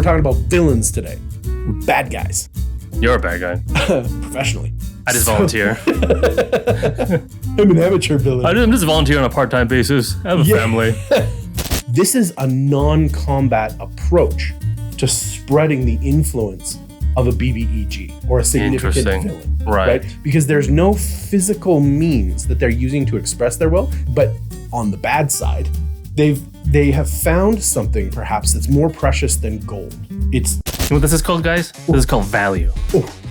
we're talking about villains today. We're bad guys. You're a bad guy. Professionally. I just volunteer. I'm an amateur villain. I'm just volunteering on a part-time basis. I have a family. This is a non-combat approach to spreading the influence of a BBEG or a significant villain. Right. Because there's no physical means that they're using to express their will, but on the bad side, they have found something perhaps that's more precious than gold. It's... You know what this is called, guys? This is called value.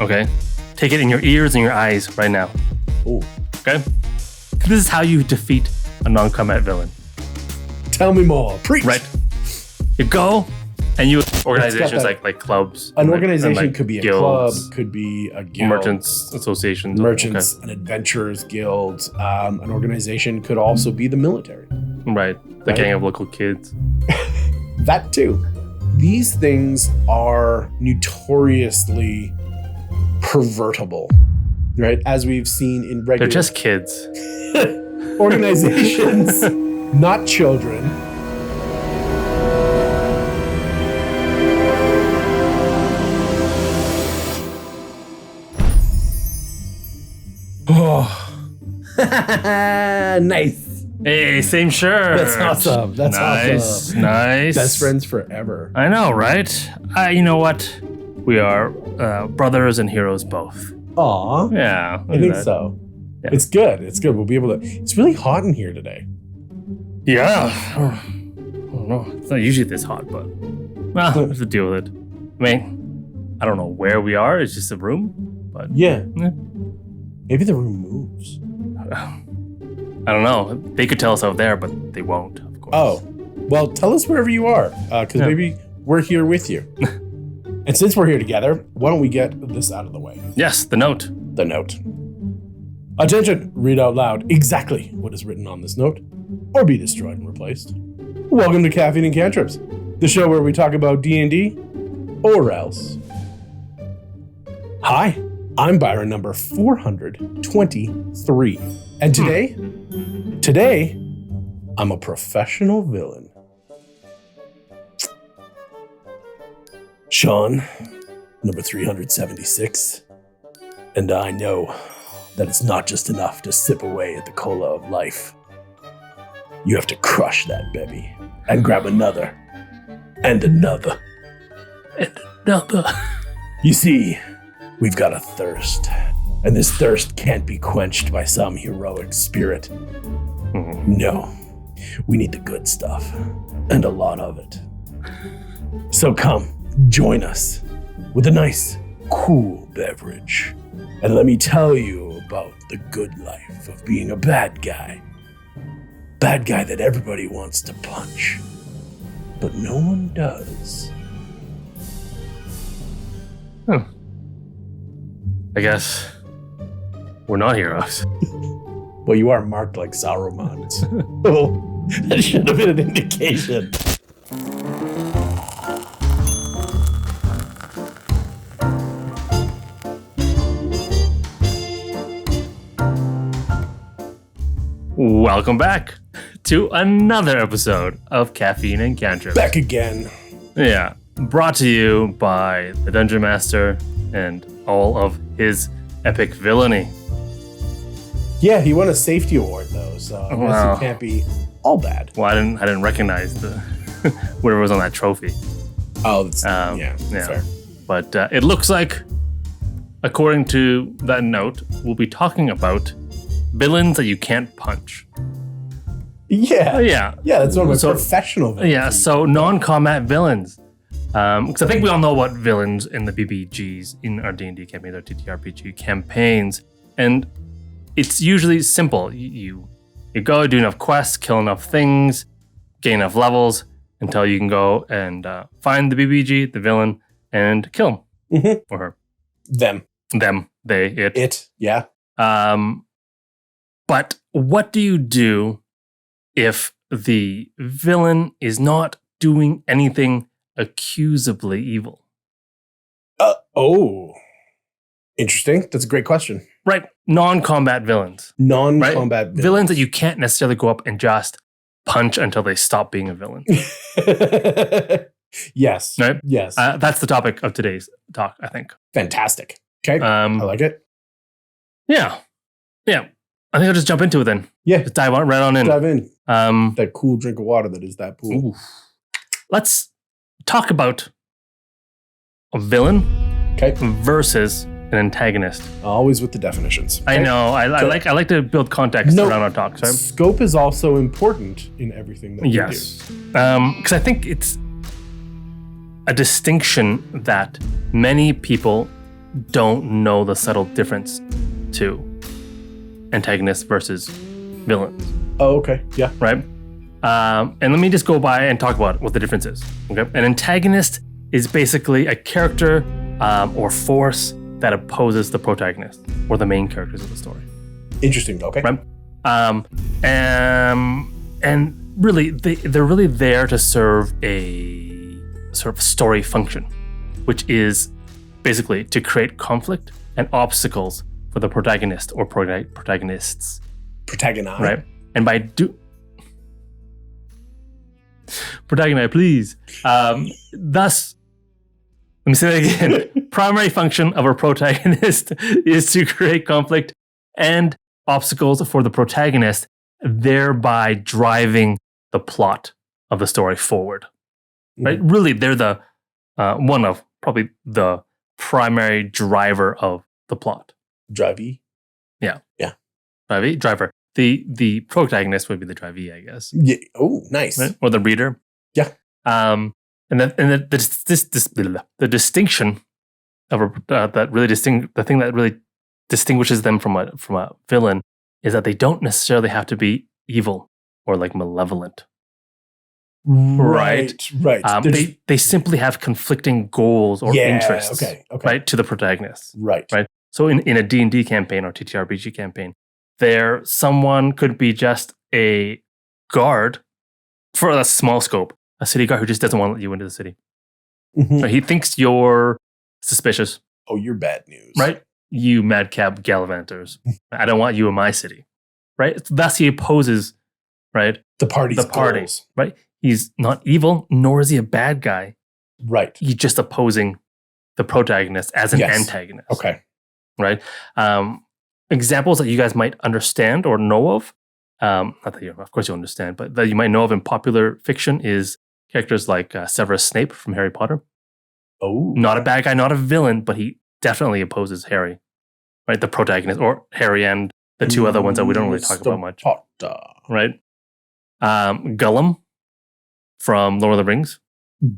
Okay? Take it in your ears and your eyes right now. Okay? This is how you defeat a non-combat villain. Tell me more. Preach. Right. You go and you organizations like clubs. An organization could be a club, guilds, could be a guild. Merchants associations. Merchants and adventurers guild. An organization could also be the military. Right. The gang of local kids. That too. These things are notoriously pervertible, right? As we've seen in regular... They're just kids. Organizations, not children. Oh. Nice. Hey, same shirt. That's awesome. That's awesome. Nice. Best friends forever. I know, right? You know what? We are brothers and heroes both. Aw. Yeah. I think so. Yeah. It's good. It's good. We'll be able to... It's really hot in here today. Yeah. I don't know. It's not usually this hot, but... Well, we have to deal with it. I mean, I don't know where we are. It's just a room, but... Yeah. Maybe the room moves. I don't know. They could tell us out there, but they won't, of course. Oh. Well, tell us wherever you are, because maybe we're here with you. And since we're here together, why don't we get this out of the way? Yes, the note. The note. Attention, read out loud exactly what is written on this note, or be destroyed and replaced. Welcome to Caffeine and Cantrips, the show where we talk about D&D, or else. Hi, I'm Byron number 423, and today, I'm a professional villain. Sean, number 376, and I know that it's not just enough to sip away at the cola of life. You have to crush that baby and grab another, and another, and another. You see, we've got a thirst, and this thirst can't be quenched by some heroic spirit. No, we need the good stuff, and a lot of it. So come, join us with a nice, cool beverage. And let me tell you about the good life of being a bad guy. Bad guy that everybody wants to punch, but no one does. I guess we're not heroes. Well, you are marked like Saruman. Oh, that should have been an indication. Welcome back to another episode of Caffeine and Cantrips. Back again. Yeah, brought to you by the Dungeon Master and all of his epic villainy. Yeah, he won a safety award though, so I guess it can't be all bad. Well, I didn't recognize the whatever was on that trophy. Oh, that's, yeah, fair. But it looks like, according to that note, we'll be talking about villains that you can't punch. Yeah, that's one of my professional villains. Yeah, so non-combat villains. Because I think we all know what villains in the BBEGs in our D&D campaigns, our TTRPG campaigns, and it's usually simple. You go, do enough quests, kill enough things, gain enough levels until you can go and find the BBEG, the villain, and kill him or her. Them, they, it. It, yeah. But what do you do if the villain is not doing anything accusably evil? Interesting. That's a great question. Right. Non-combat villains. Non-combat villains that you can't necessarily go up and just punch until they stop being a villain. Yes. Right? Yes. That's the topic of today's talk, I think. Fantastic. Okay. I like it. Yeah. Yeah. I think I'll just jump into it then. Yeah. Just dive right on in. Dive in. That cool drink of water that is that pool. Ooh. Let's talk about a villain versus an antagonist. Always with the definitions. Okay? I know. I like to build context around our talks. Right? Scope is also important in everything that we do. Because I think it's a distinction that many people don't know the subtle difference to antagonists versus villains. Oh, okay. Yeah. Right? And let me just go by and talk about what the difference is. Okay. An antagonist is basically a character or force that opposes the protagonist or the main characters of the story. Interesting. Okay. Right? And really, they're really there to serve a sort of story function, which is basically to create conflict and obstacles for the protagonist or protagonists. Protagonize. Right? And by protagonize, please. Thus, let me say that again. Primary function of a protagonist is to create conflict and obstacles for the protagonist, thereby driving the plot of the story forward. Right? Really, they're the one of probably the primary driver of the plot. Drivey? Yeah. Yeah. Driver. The protagonist would be the drivee, I guess. Yeah. Oh, nice. Right? Or the reader. Yeah. And the distinction of the thing that really distinguishes them from a villain is that they don't necessarily have to be evil or like malevolent. Right. They simply have conflicting goals or interests. Okay. Right, to the protagonist. Right. So in a D&D campaign or TTRPG campaign, someone could be just a guard for a small scope, a city guard who just doesn't want to let you into the city. Mm-hmm. He thinks you're suspicious. Oh, you're bad news. Right? You madcap gallivanters. I don't want you in my city. Right? Thus he opposes, right? The party's goals. Right? He's not evil, nor is he a bad guy. Right. He's just opposing the protagonist as an antagonist. Okay. Right? Examples that you guys might understand or know of, not that you, of course you understand, but that you might know of in popular fiction is characters like Severus Snape from Harry Potter. Oh. Not a bad guy, not a villain, but he definitely opposes Harry. Right? The protagonist, or Harry and the two other ones that we don't really talk about much. Potter. Right? Gollum from Lord of the Rings.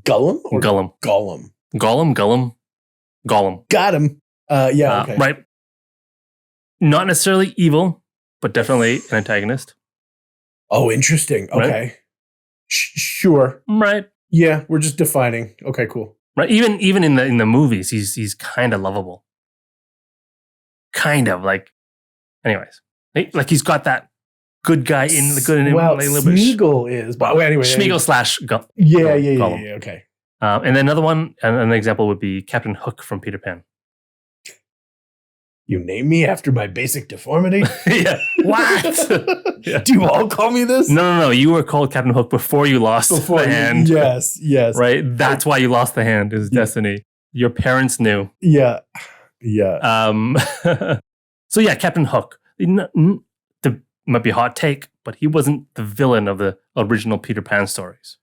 Gollum? Or Gollum. Gollum. Got him. Yeah, okay. Right. Not necessarily evil, but definitely an antagonist. Oh, interesting. Okay. Right? Sure. Right. Yeah, we're just defining. Okay, cool. Right. Even in the movies, he's kind of lovable. Kind of like, anyways, like he's got that good guy in the good. Well, like, Smeagol is, but anyway, Smeagol / yeah. Okay. And then another one, an example would be Captain Hook from Peter Pan. You name me after my basic deformity? Yeah. What? Yeah. Do you all call me this? No. You were called Captain Hook before you lost the hand. Yes. Right? That's why you lost the hand, is destiny. Your parents knew. Yeah. So yeah, Captain Hook. Might be a hot take, but he wasn't the villain of the original Peter Pan stories.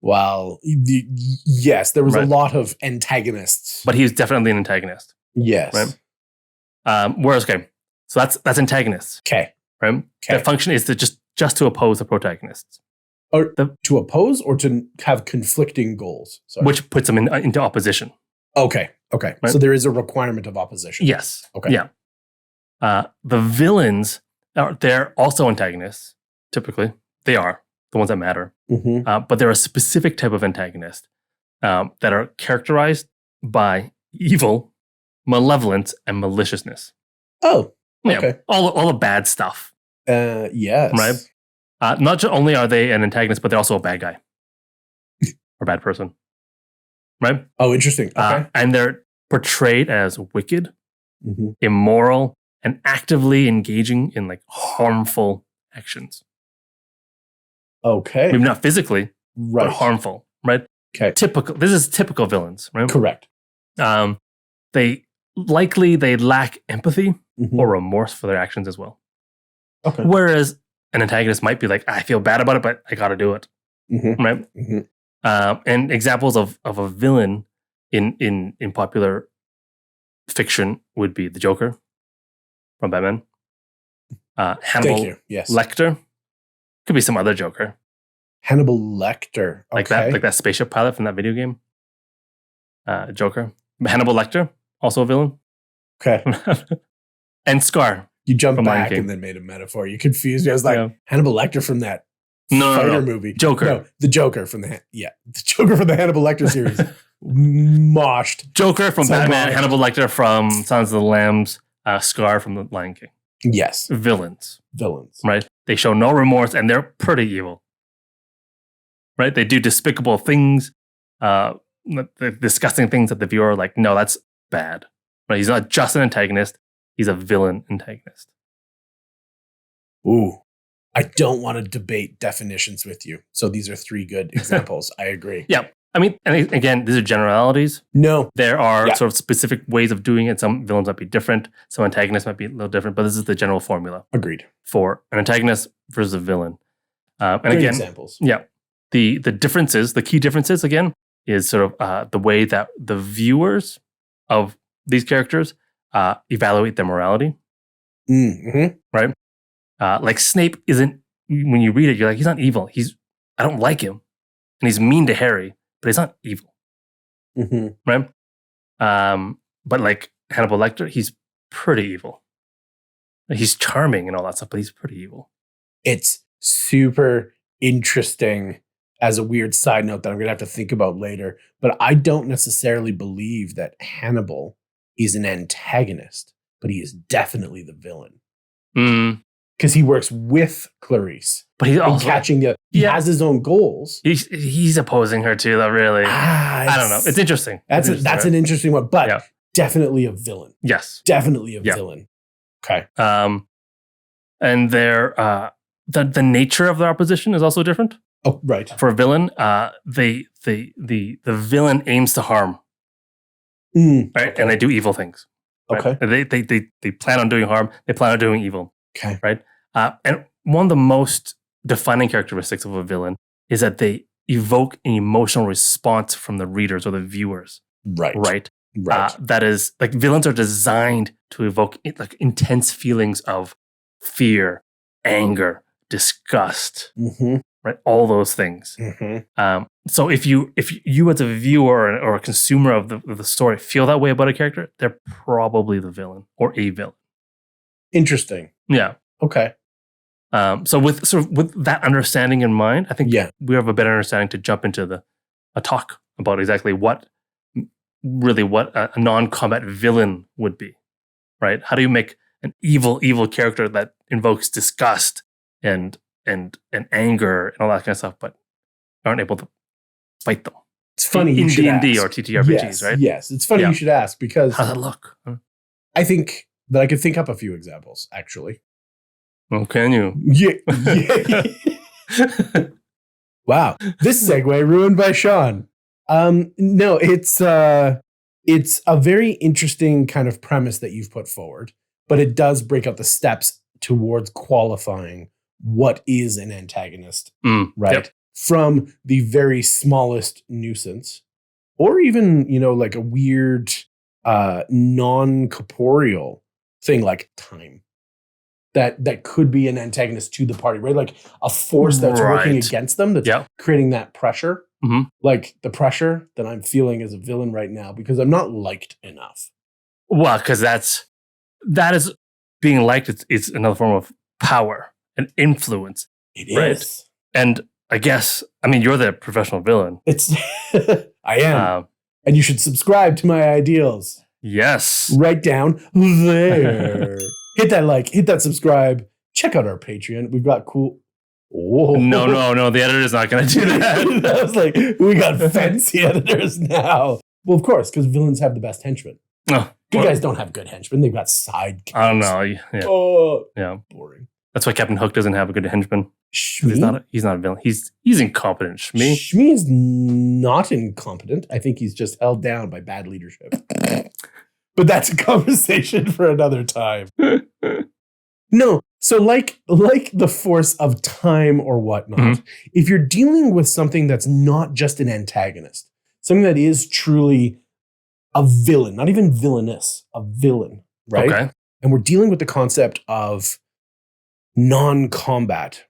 Well, yes, there was a lot of antagonists. But he was definitely an antagonist. Yes. Right? Whereas, so that's antagonists. Okay. Right? Their function is to just to oppose the protagonists. Or to oppose or to have conflicting goals. Sorry. Which puts them into opposition. Okay. Right? So there is a requirement of opposition. Yes. Okay. Yeah. The villains, they're also antagonists, typically. They are the ones that matter. Mm-hmm. But they're a specific type of antagonist that are characterized by evil, malevolence, and maliciousness. Oh, yeah, okay. All the bad stuff. Yes. Right? Not only are they an antagonist, but they're also a bad guy. Or bad person. Right? Oh, interesting. Okay. And they're portrayed as wicked, mm-hmm. immoral, and actively engaging in like harmful actions. Okay. Maybe not physically, right. but harmful, right? Okay. This is typical villains, right? Correct. They lack empathy Mhm. or remorse for their actions as well. Okay. Whereas an antagonist might be like, I feel bad about it, but I got to do it, Mhm. right? Mhm. And examples of a villain in popular fiction would be the Joker from Batman, Thank Hannibal you. Yes. Lecter. Could be some other Joker, Hannibal Lecter. like Okay. that spaceship pilot from that video game. Joker, Hannibal Lecter, also a villain, Okay. and Scar. You jumped From Lion back King. and then made a metaphor. You confused me. I was like, Yeah. Hannibal Lecter from that No, fighter no. movie. Joker. No, the Joker from the Joker from the Hannibal Lecter series. Moshed. Joker from So Batman, moshed. Hannibal Lecter from Silence of the Lambs, Scar from the Lion King. Yes. Villains, Villains. right? They show no remorse and they're pretty evil, right? They do despicable things, disgusting things that the viewer are like, no, that's bad, right? He's not just an antagonist; he's a villain antagonist. Ooh. I don't want to debate definitions with you. So these are 3 good examples. I agree. Yeah, I mean, and again, these are generalities. No. There are Yeah. sort of specific ways of doing it. Some villains might be different. Some antagonists might be a little different, but this is the general formula Agreed. for an antagonist versus a villain. And Great again, examples. yeah, the differences, the key differences, again, is sort of the way that the viewers of these characters evaluate their morality. Mm-hmm. Like Snape isn't, when you read it, you're like, he's not evil. I don't like him, and he's mean to Harry, but he's not evil, Mm-hmm. right? But like Hannibal Lecter, he's pretty evil. He's charming and all that stuff, but he's pretty evil. It's super interesting as a weird side note that I'm going to have to think about later. But I don't necessarily believe that Hannibal is an antagonist, but he is definitely the villain. Because he works with Clarice. But he's And also catching he Yeah. has his own goals. he's opposing her too, though. Really, I don't know. It's interesting. That's It's an interesting one, but Yeah. definitely a villain. Yes. Definitely a Yeah. villain. Okay. And their the nature of their opposition is also different. Oh, right. For a villain, the villain aims to harm, Mm, right? okay. And they do evil things. Right? Okay. And they plan on doing harm. They plan on doing evil. Okay. Right. And one of the most defining characteristics of a villain is that they evoke an emotional response from the readers or the viewers. Right. Right. Right. That is, like, villains are designed to evoke like intense feelings of fear, anger, disgust, Mm-hmm. right? All those things. Mm-hmm. So if you as a viewer or a consumer of the story feel that way about a character, they're probably the villain or a villain. Interesting. Yeah. Okay. So with that understanding in mind, I think Yeah. we have a better understanding to jump into a talk about exactly what a non-combat villain would be, right? How do you make an evil character that invokes disgust and anger and all that kind of stuff, but aren't able to fight them? It's funny in you should D&D ask. or TTRPGs, Yes, right? Yes. It's funny Yeah. you should ask because How's it look? I think that I could think up a few examples, actually. Oh, can you? Yeah. Wow. This segue ruined by Sean. No, it's a very interesting kind of premise that you've put forward, but it does break out the steps towards qualifying what is an antagonist, right? Yep. From the very smallest nuisance, or even, like a weird non-corporeal thing like time. That could be an antagonist to the party, right? Like a force that's working Right. against them, that's Yeah. creating that pressure. Mhm. Like the pressure that I'm feeling as a villain right now because I'm not liked enough. Well, because that is being liked. It's another form of power and influence. It is. Right. And I guess, you're the professional villain. It's I am. Um, And you should subscribe to my ideals. yes. Right down there. Hit that like, hit that subscribe. Check out our Patreon. We've got cool. Whoa. No. The editor's not going to do that. I was like, we got fancy editors now. Well, of course, because villains have the best henchmen. Oh, Good well, guys don't have good henchmen. They've got side I don't characters. know. Yeah. Oh, Yeah. boring. That's why Captain Hook doesn't have a good henchman. Shmi? He's not a villain. He's incompetent. Shmi. Shmi is not incompetent. I think he's just held down by bad leadership. But that's a conversation for another time. No, so like the force of time or whatnot, if you're dealing with something that's not just an antagonist, something that is truly a villain, not even villainous, a villain, right? Okay. And we're dealing with the concept of non-combat.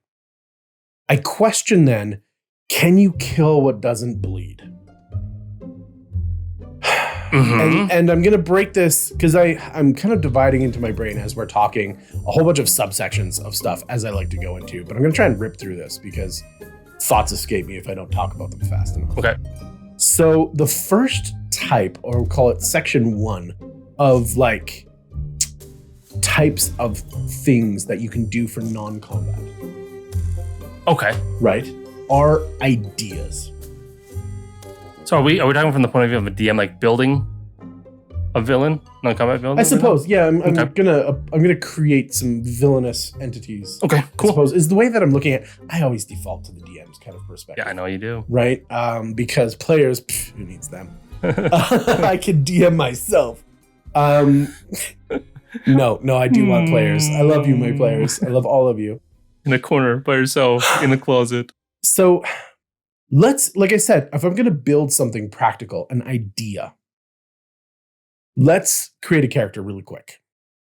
I question then, can you kill what doesn't bleed? And I'm going to break this because I'm kind of dividing into my brain as we're talking a whole bunch of subsections of stuff as I like to go into. But I'm going to try and rip through this because thoughts escape me if I don't talk about them fast enough. Okay. So the first type, or we'll call it section 1 of like types of things that you can do for non-combat. Okay. Right? Are ideas. So are we talking from the point of view of a DM, like building a villain, non-combat villain? I suppose, yeah. I'm gonna create some villainous entities. Okay, cool. I suppose is the way that I'm looking at. I always default to the DM's kind of perspective. Yeah, I know you do. Right? Because players, who needs them? I can DM myself. No, I do want players. I love you, my players. I love all of you. In a corner by yourself in the closet. So let's, like I said, if I'm going to build something practical, an idea, let's create a character really quick.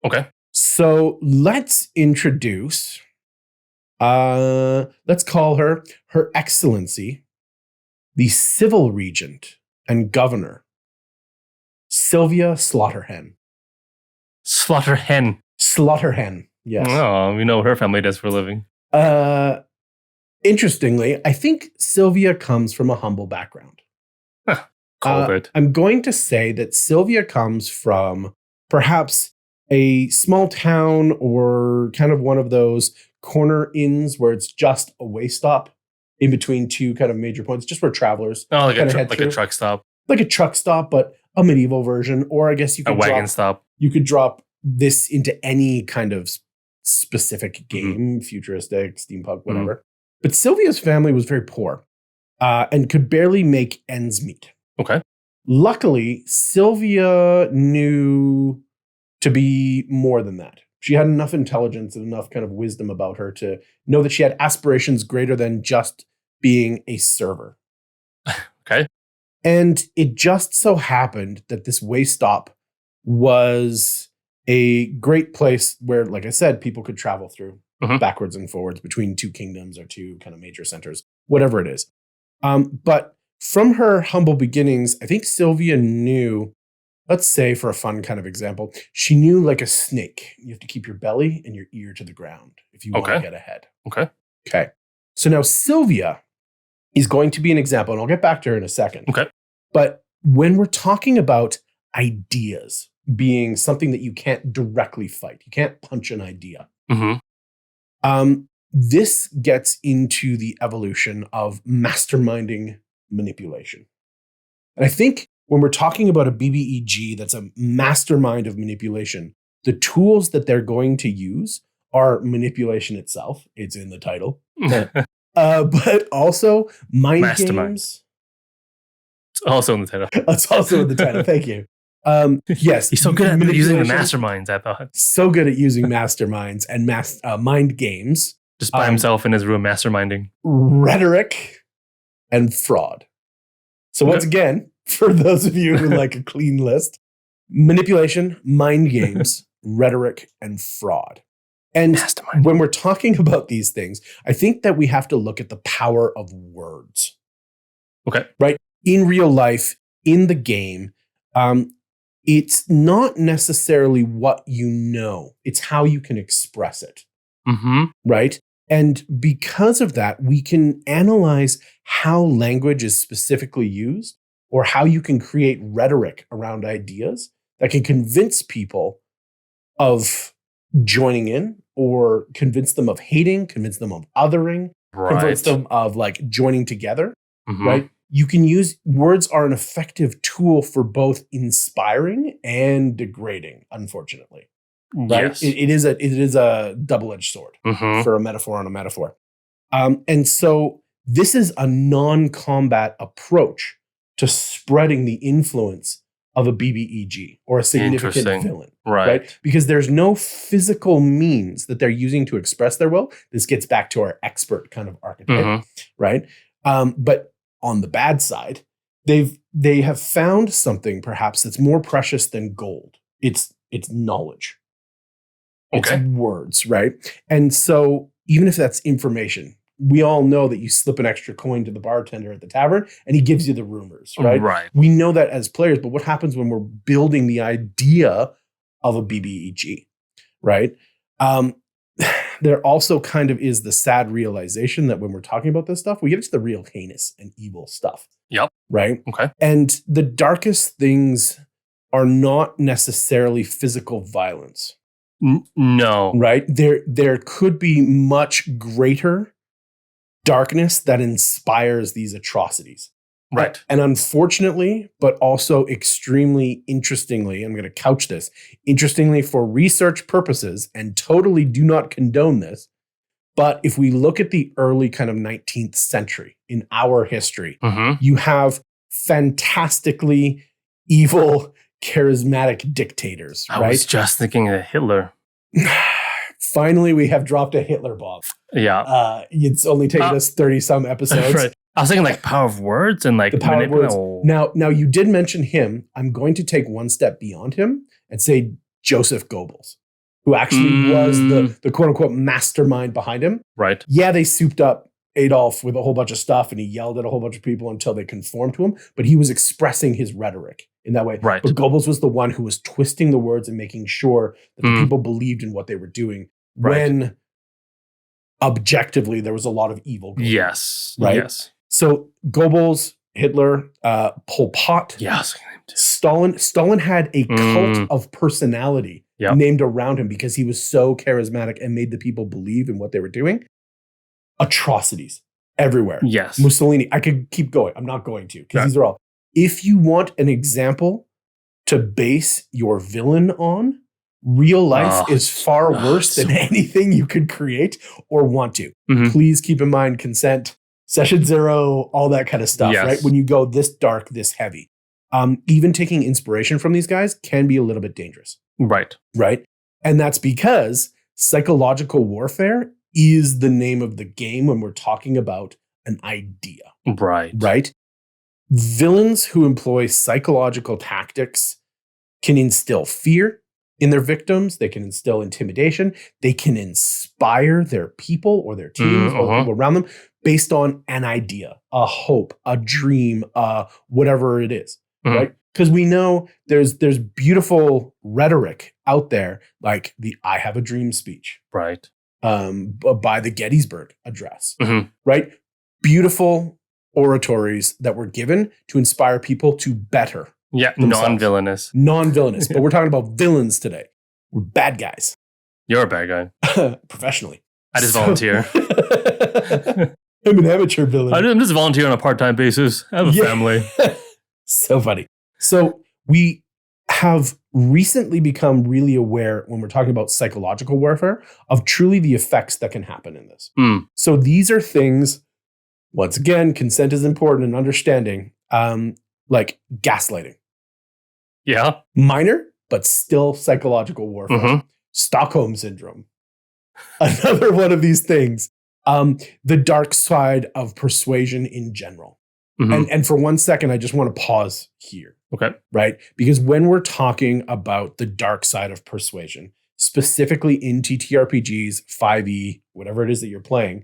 Okay. So let's introduce, let's call her Her Excellency, the Civil Regent and Governor, Sylvia Slaughterhen. Slaughterhen, yes. Oh, we know what her family does for a living. Interestingly, I think Sylvia comes from a humble background. Called it. I'm going to say that Sylvia comes from perhaps a small town or kind of one of those corner inns where it's just a way stop in between two kind of major points, just where travelers like a truck stop. Like a truck stop, but a medieval version. Or I guess you could wagon stop. You could drop this into any kind of specific game, futuristic, steampunk, whatever. But Sylvia's family was very poor and could barely make ends meet. Okay. Luckily, Sylvia knew to be more than that. She had enough intelligence and enough kind of wisdom about her to know that she had aspirations greater than just being a server. Okay. And it just so happened that this way stop was a great place where, like I said, people could travel through backwards and forwards between two kingdoms or two kind of major centers, whatever it is. But from her humble beginnings, I think Sylvia knew, let's say for a fun kind of example, she knew like a snake. You have to keep your belly and your ear to the ground if you want to get ahead. Okay. So now Sylvia is going to be an example, and I'll get back to her in a second. Okay. But when we're talking about ideas being something that you can't directly fight, you can't punch an idea. This gets into the evolution of masterminding manipulation. And I think when we're talking about a BBEG that's a mastermind of manipulation, the tools that they're going to use are manipulation itself. It's in the title. But also mind games. It's also in the title. It's also in the title. Thank you. Yes. He's so good at using the masterminds, I thought. So good at using masterminds and mind games. Just by himself in his room masterminding. Rhetoric and fraud. So once again, for those of you who like a clean list, manipulation, mind games, rhetoric, and fraud. And when we're talking about these things, I think that we have to look at the power of words. Okay. Right? In real life, in the game, it's not necessarily what you know. It's how you can express it. Right? And because of that, we can analyze how language is specifically used or how you can create rhetoric around ideas that can convince people of joining in or convince them of hating, convince them of othering, convince them of like joining together, right? You can use words are an effective tool for both inspiring and degrading, unfortunately. right? Yes. It is a double-edged sword for a metaphor on a metaphor. And so this is a non-combat approach to spreading the influence of a BBEG or a significant villain, right? Because there's no physical means that they're using to express their will. This gets back to our expert kind of archetype, right? But on the bad side, they have found something perhaps that's more precious than gold. It's knowledge. It's words, right? And so even if that's information, we all know that you slip an extra coin to the bartender at the tavern and he gives you the rumors, right? Right. We know that as players, but what happens when we're building the idea of a BBEG, right? There also kind of is the sad realization that when we're talking about this stuff, we get into the real heinous and evil stuff. Yep. Right? Okay. And the darkest things are not necessarily physical violence. No. Right? There could be much greater darkness that inspires these atrocities. Right. And unfortunately, but also extremely interestingly, I'm going to couch this, interestingly for research purposes, and totally do not condone this, but if we look at the early kind of 19th century in our history, you have fantastically evil, charismatic dictators, right? I was just thinking of Hitler. Finally, we have dropped a Hitler bomb. Yeah. It's only taken us 30 some episodes. Right. I was thinking like power of words and like the power of words. Now you did mention him. I'm going to take one step beyond him and say Joseph Goebbels, who actually was the quote unquote mastermind behind him. Right. Yeah, they souped up Adolf with a whole bunch of stuff and he yelled at a whole bunch of people until they conformed to him, but he was expressing his rhetoric in that way. Right. But Goebbels was the one who was twisting the words and making sure that the people believed in what they were doing when objectively there was a lot of evil going on. Yes. Right? Yes. So Goebbels, Hitler, Pol Pot, yes, Stalin had a cult of personality named around him because he was so charismatic and made the people believe in what they were doing. Atrocities everywhere. Yes. Mussolini, I could keep going. I'm not going to because these are all. If you want an example to base your villain on, real life is far worse than anything you could create or want to. Please keep in mind consent, session zero, all that kind of stuff, right? When you go this dark, this heavy. Even taking inspiration from these guys can be a little bit dangerous. Right. Right. And that's because psychological warfare is the name of the game when we're talking about an idea. Right. Right. Villains who employ psychological tactics can instill fear in their victims. They can instill intimidation. They can inspire their people or their teams or the people around them based on an idea, a hope, a dream, whatever it is. Right. Because we know there's beautiful rhetoric out there, like the I Have a Dream speech. Right. By the Gettysburg Address. Right. Beautiful oratories that were given to inspire people to better. Yeah. Non-villainous. Non-villainous. But we're talking about villains today. We're bad guys. You're a bad guy. Professionally. I just volunteer. I'm an amateur villain. I'm just volunteering on a part-time basis. I have a family. So funny. So we have recently become really aware when we're talking about psychological warfare of truly the effects that can happen in this. So these are things, once again, consent is important and understanding, like gaslighting. Yeah. Minor, but still psychological warfare. Stockholm syndrome. Another one of these things. The dark side of persuasion in general. And for 1 second, I just want to pause here. Okay. Right? Because when we're talking about the dark side of persuasion, specifically in TTRPGs, 5e, whatever it is that you're playing,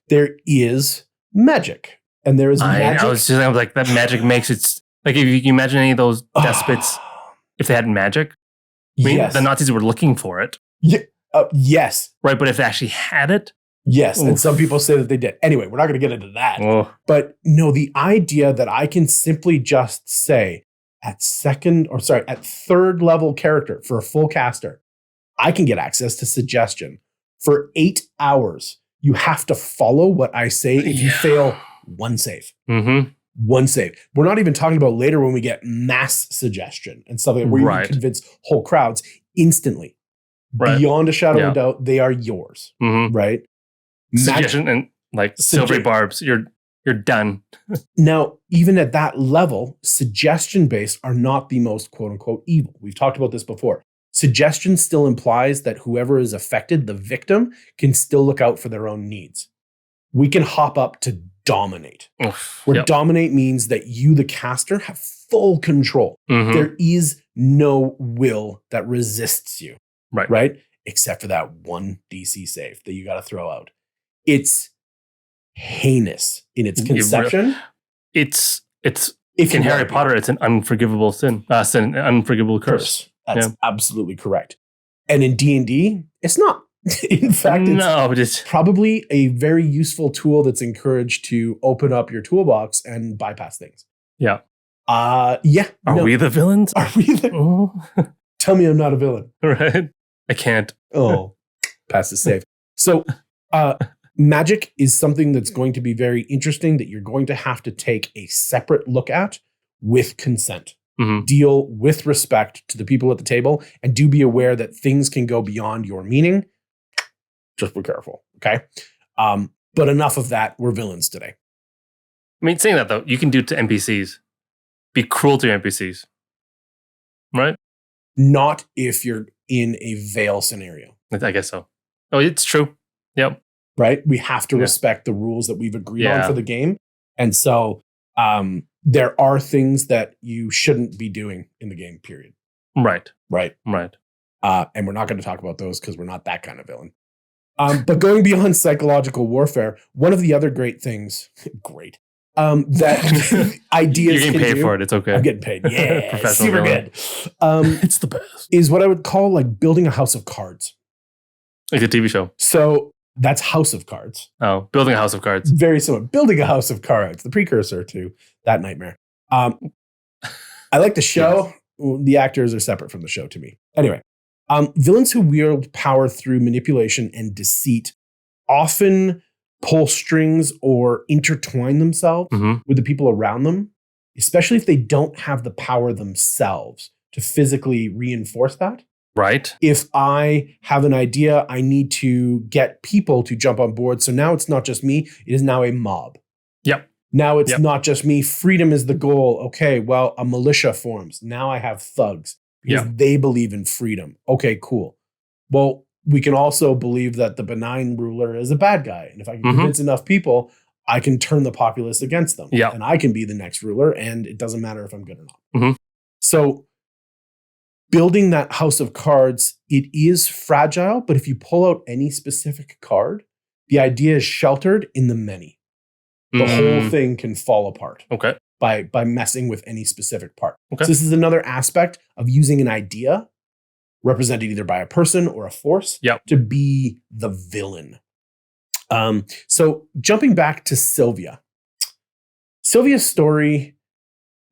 there is magic. And there is magic. I was just like, that magic makes it, like, if you can imagine any of those despots, if they had magic, I mean, the Nazis were looking for it. Yeah. Yes. Right. But if they actually had it. Yes. And some people say that they did. Anyway, we're not going to get into that. But no, the idea that I can simply just say at third level character for a full caster, I can get access to suggestion for 8 hours. You have to follow what I say. If you fail, one save. One save. We're not even talking about later when we get mass suggestion and stuff like that, where you can convince whole crowds instantly. Right. Beyond a shadow Yeah. of a doubt, they are yours, Mhm. right? Suggestion and like silvery barbs. You're done. Now, even at that level, suggestion-based are not the most quote-unquote evil. We've talked about this before. Suggestion still implies that whoever is affected, the victim, can still look out for their own needs. We can hop up to dominate. Oof. Where Yep. dominate means that you, the caster, have full control. Mhm. There is no will that resists you, Right. right? Except for that one DC save that you got to throw out. It's heinous in its conception. It's If in you Harry wanna be. Potter. It's an unforgivable sin. An unforgivable curse. That's Yeah. absolutely correct. And in D&D, it's not. In fact, it's No, but it's probably a very useful tool that's encouraged to open up your toolbox and bypass things. yeah. Yeah. Are no. we the villains? Are we the? Oh. Tell me I'm not a villain. Right. I can't. Oh, pass the save. So, magic is something that's going to be very interesting that you're going to have to take a separate look at with consent. Mhm. Deal with respect to the people at the table, and do be aware that things can go beyond your meaning. Just be careful, okay? But enough of that. We're villains today. I mean, saying that though, you can do it to NPCs. Be cruel to your NPCs. Right? Not if you're in a veil scenario, I guess so. Oh, it's true. Yep. right? We have to Yeah. respect the rules that we've agreed on Yeah. for the game. And so there are things that you shouldn't be doing in the game, period. Right. Right. Right. And we're not going to talk about those because we're not that kind of villain. But going beyond psychological warfare, one of the other great things, that ideas You're getting can paid do- for it. It's okay. I'm getting paid. Yeah, Professional super villain. good. It's the best. Is what I would call like building a house of cards. Like a TV show. So that's House of Cards. Oh, building a house of cards. Very similar. Building a house of cards, the precursor to that nightmare. I like the show. The actors are separate from the show to me. Anyway, villains who wield power through manipulation and deceit often pull strings or intertwine themselves Mhm. with the people around them, especially if they don't have the power themselves to physically reinforce that. Right. If I have an idea, I need to get people to jump on board. So now it's not just me, it is now a mob. Yep. Now it's Yep. not just me. Freedom is the goal. Okay, well, a militia forms. Now I have thugs because Yeah. they believe in freedom. Okay, cool. Well, we can also believe that the benign ruler is a bad guy. And if I can Mhm. convince enough people, I can turn the populace against them. Yeah. And I can be the next ruler, and it doesn't matter if I'm good or not. Mhm. So building that house of cards, it is fragile, but if you pull out any specific card, the idea is sheltered in the many. The whole Mm. thing can fall apart Okay. by messing with any specific part. Okay. So this is another aspect of using an idea represented either by a person or a force Yep. to be the villain. So jumping back to Sylvia. Sylvia's story,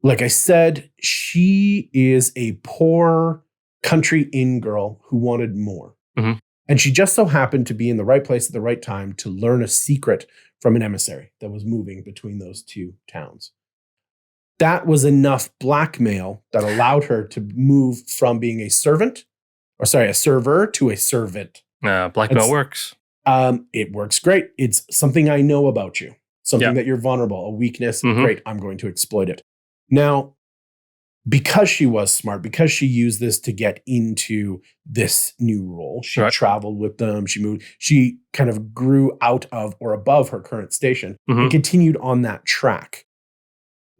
like I said, she is a poor country inn girl who wanted more. Mhm. And she just so happened to be in the right place at the right time to learn a secret from an emissary that was moving between those two towns. That was enough blackmail that allowed her to move from being a server to a servant. Blackmail It's- works. It works great. It's something I know about you, something Yeah. that you're vulnerable, a weakness. Mhm. Great. I'm going to exploit it. Now, because she was smart, because she used this to get into this new role, she Right. traveled with them. She moved. She kind of grew out of or above her current station and Mhm. continued on that track.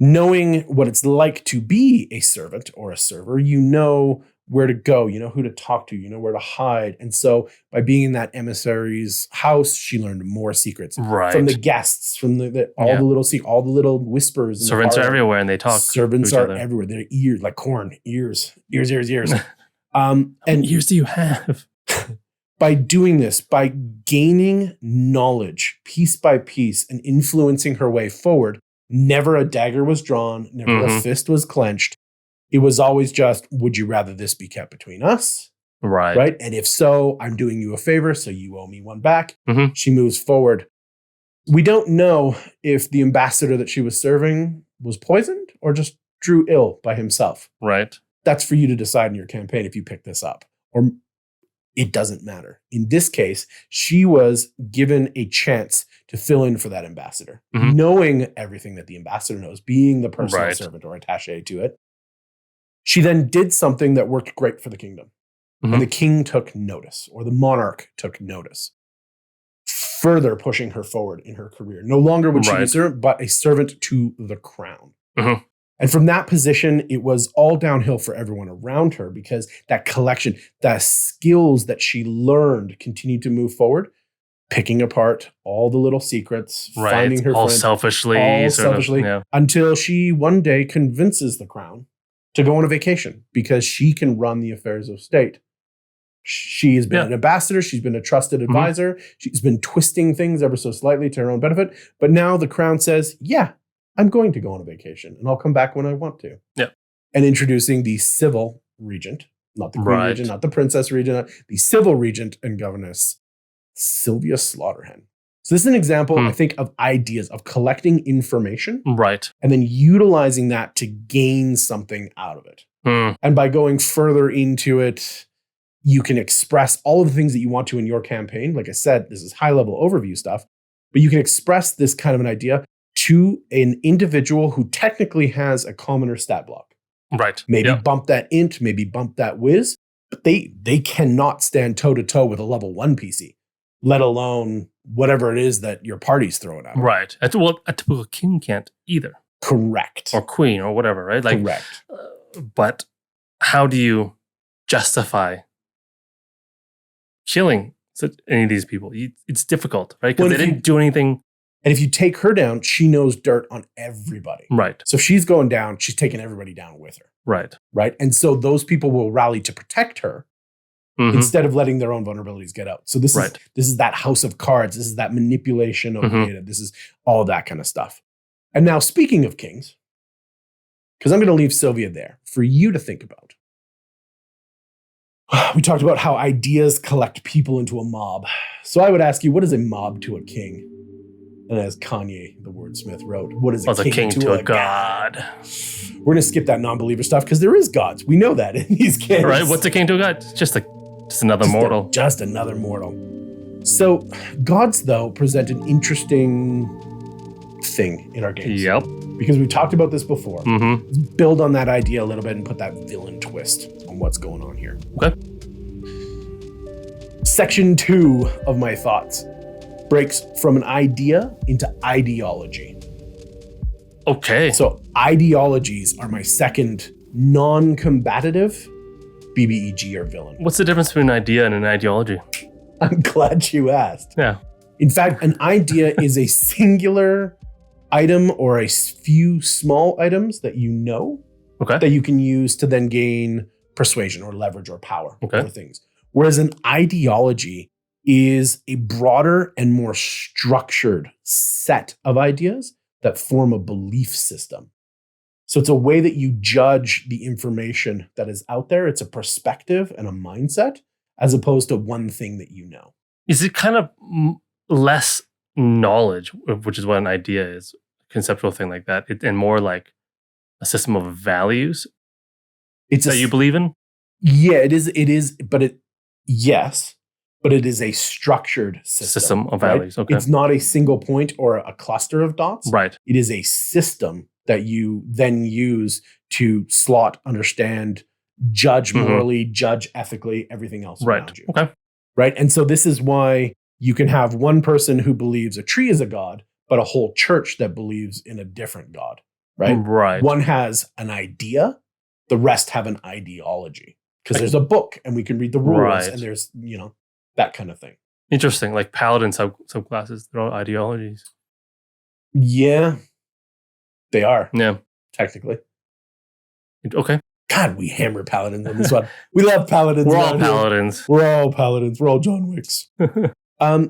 Knowing what it's like to be a servant or a server, you know where to go, you know who to talk to, you know where to hide. And so by being in that emissary's house, she learned more secrets Right. from the guests, from all Yeah. the little whispers. in the Servants are parlor. everywhere and they talk. Servants to each are other. everywhere. They're ears like corn, ears. And How many years do you have? by doing this, by gaining knowledge piece by piece and influencing her way forward, never a dagger was drawn, never a Mhm. fist was clenched. It was always just, would you rather this be kept between us? Right. Right? And if so, I'm doing you a favor, so you owe me one back. Mhm. She moves forward. We don't know if the ambassador that she was serving was poisoned or just drew ill by himself. Right. That's for you to decide in your campaign if you pick this up. Or it doesn't matter. In this case, she was given a chance to fill in for that ambassador, knowing everything that the ambassador knows, being the personal servant or attaché to it. She then did something that worked great for the kingdom. And the king took notice, or the monarch took notice, further pushing her forward in her career. No longer would she be a servant, but a servant to the crown. And from that position, it was all downhill for everyone around her because that collection, the skills that she learned continued to move forward, picking apart all the little secrets, finding her all friend, selfishly, until she one day convinces the crown to go on a vacation because she can run the affairs of state. She has been an ambassador. She's been a trusted advisor. She's been twisting things ever so slightly to her own benefit. But now the crown says, yeah, I'm going to go on a vacation and I'll come back when I want to. Yeah. And introducing the civil regent, not the queen regent, not the princess regent, the civil regent and governess, Sylvia Slaughterhen. So this is an example, I think, of ideas, of collecting information. And then utilizing that to gain something out of it. And by going further into it, you can express all of the things that you want to in your campaign. Like I said, this is high-level overview stuff. But you can express this kind of an idea to an individual who technically has a commoner stat block. Maybe bump that int, maybe bump that whiz. But they cannot stand toe-to-toe with a level 1 PC, let alone whatever it is that your party's throwing out. Well, a typical king can't either. Correct. Or queen or whatever, right? Like, correct. But how do you justify killing any of these people? It's difficult, right? Because they didn't do anything. And if you take her down, she knows dirt on everybody. So if she's going down, she's taking everybody down with her. Right. And so those people will rally to protect her instead of letting their own vulnerabilities get out. So this is that house of cards. This is that manipulation of data. This is all that kind of stuff. And now, speaking of kings, because I'm going to leave Sylvia there for you to think about. We talked about how ideas collect people into a mob. So I would ask you, what is a mob to a king? And as Kanye, the wordsmith, wrote, what is a king to a god? We're going to skip that non-believer stuff because there is gods. We know that in these games. Right? What's a king to a god? Just another mortal. Just another mortal. So gods, though, present an interesting thing in our games. Because we talked about this before. Let's build on that idea a little bit and put that villain twist on what's going on here. Section 2 of my thoughts breaks from an idea into ideology. So ideologies are my second non-combative BBEG or villain. What's the difference between an idea and an ideology? I'm glad you asked. In fact, an idea is a singular item or a few small items that you know that you can use to then gain persuasion or leverage or power over things. Whereas an ideology is a broader and more structured set of ideas that form a belief system. So it's a way that you judge the information that is out there. It's a perspective and a mindset as opposed to one thing that you know. Is it kind of less knowledge, which is what an idea is, a conceptual thing like that, and more like a system of values that you believe in? Yeah, it is, but it is a structured system of values. It's not a single point or a cluster of dots. It is a system that you then use to slot, understand, judge morally, judge ethically, everything else around you. Right. And so this is why you can have one person who believes a tree is a god, but a whole church that believes in a different god. Right. One has an idea, the rest have an ideology. Because there's a book and we can read the rules and there's, that kind of thing. Interesting. Like paladin subclasses, they're all ideologies. Yeah, they are. Yeah. Technically. Okay. God, we hammer paladins on this one. We love paladins. We're all paladins. We're all paladins. We're all John Wicks.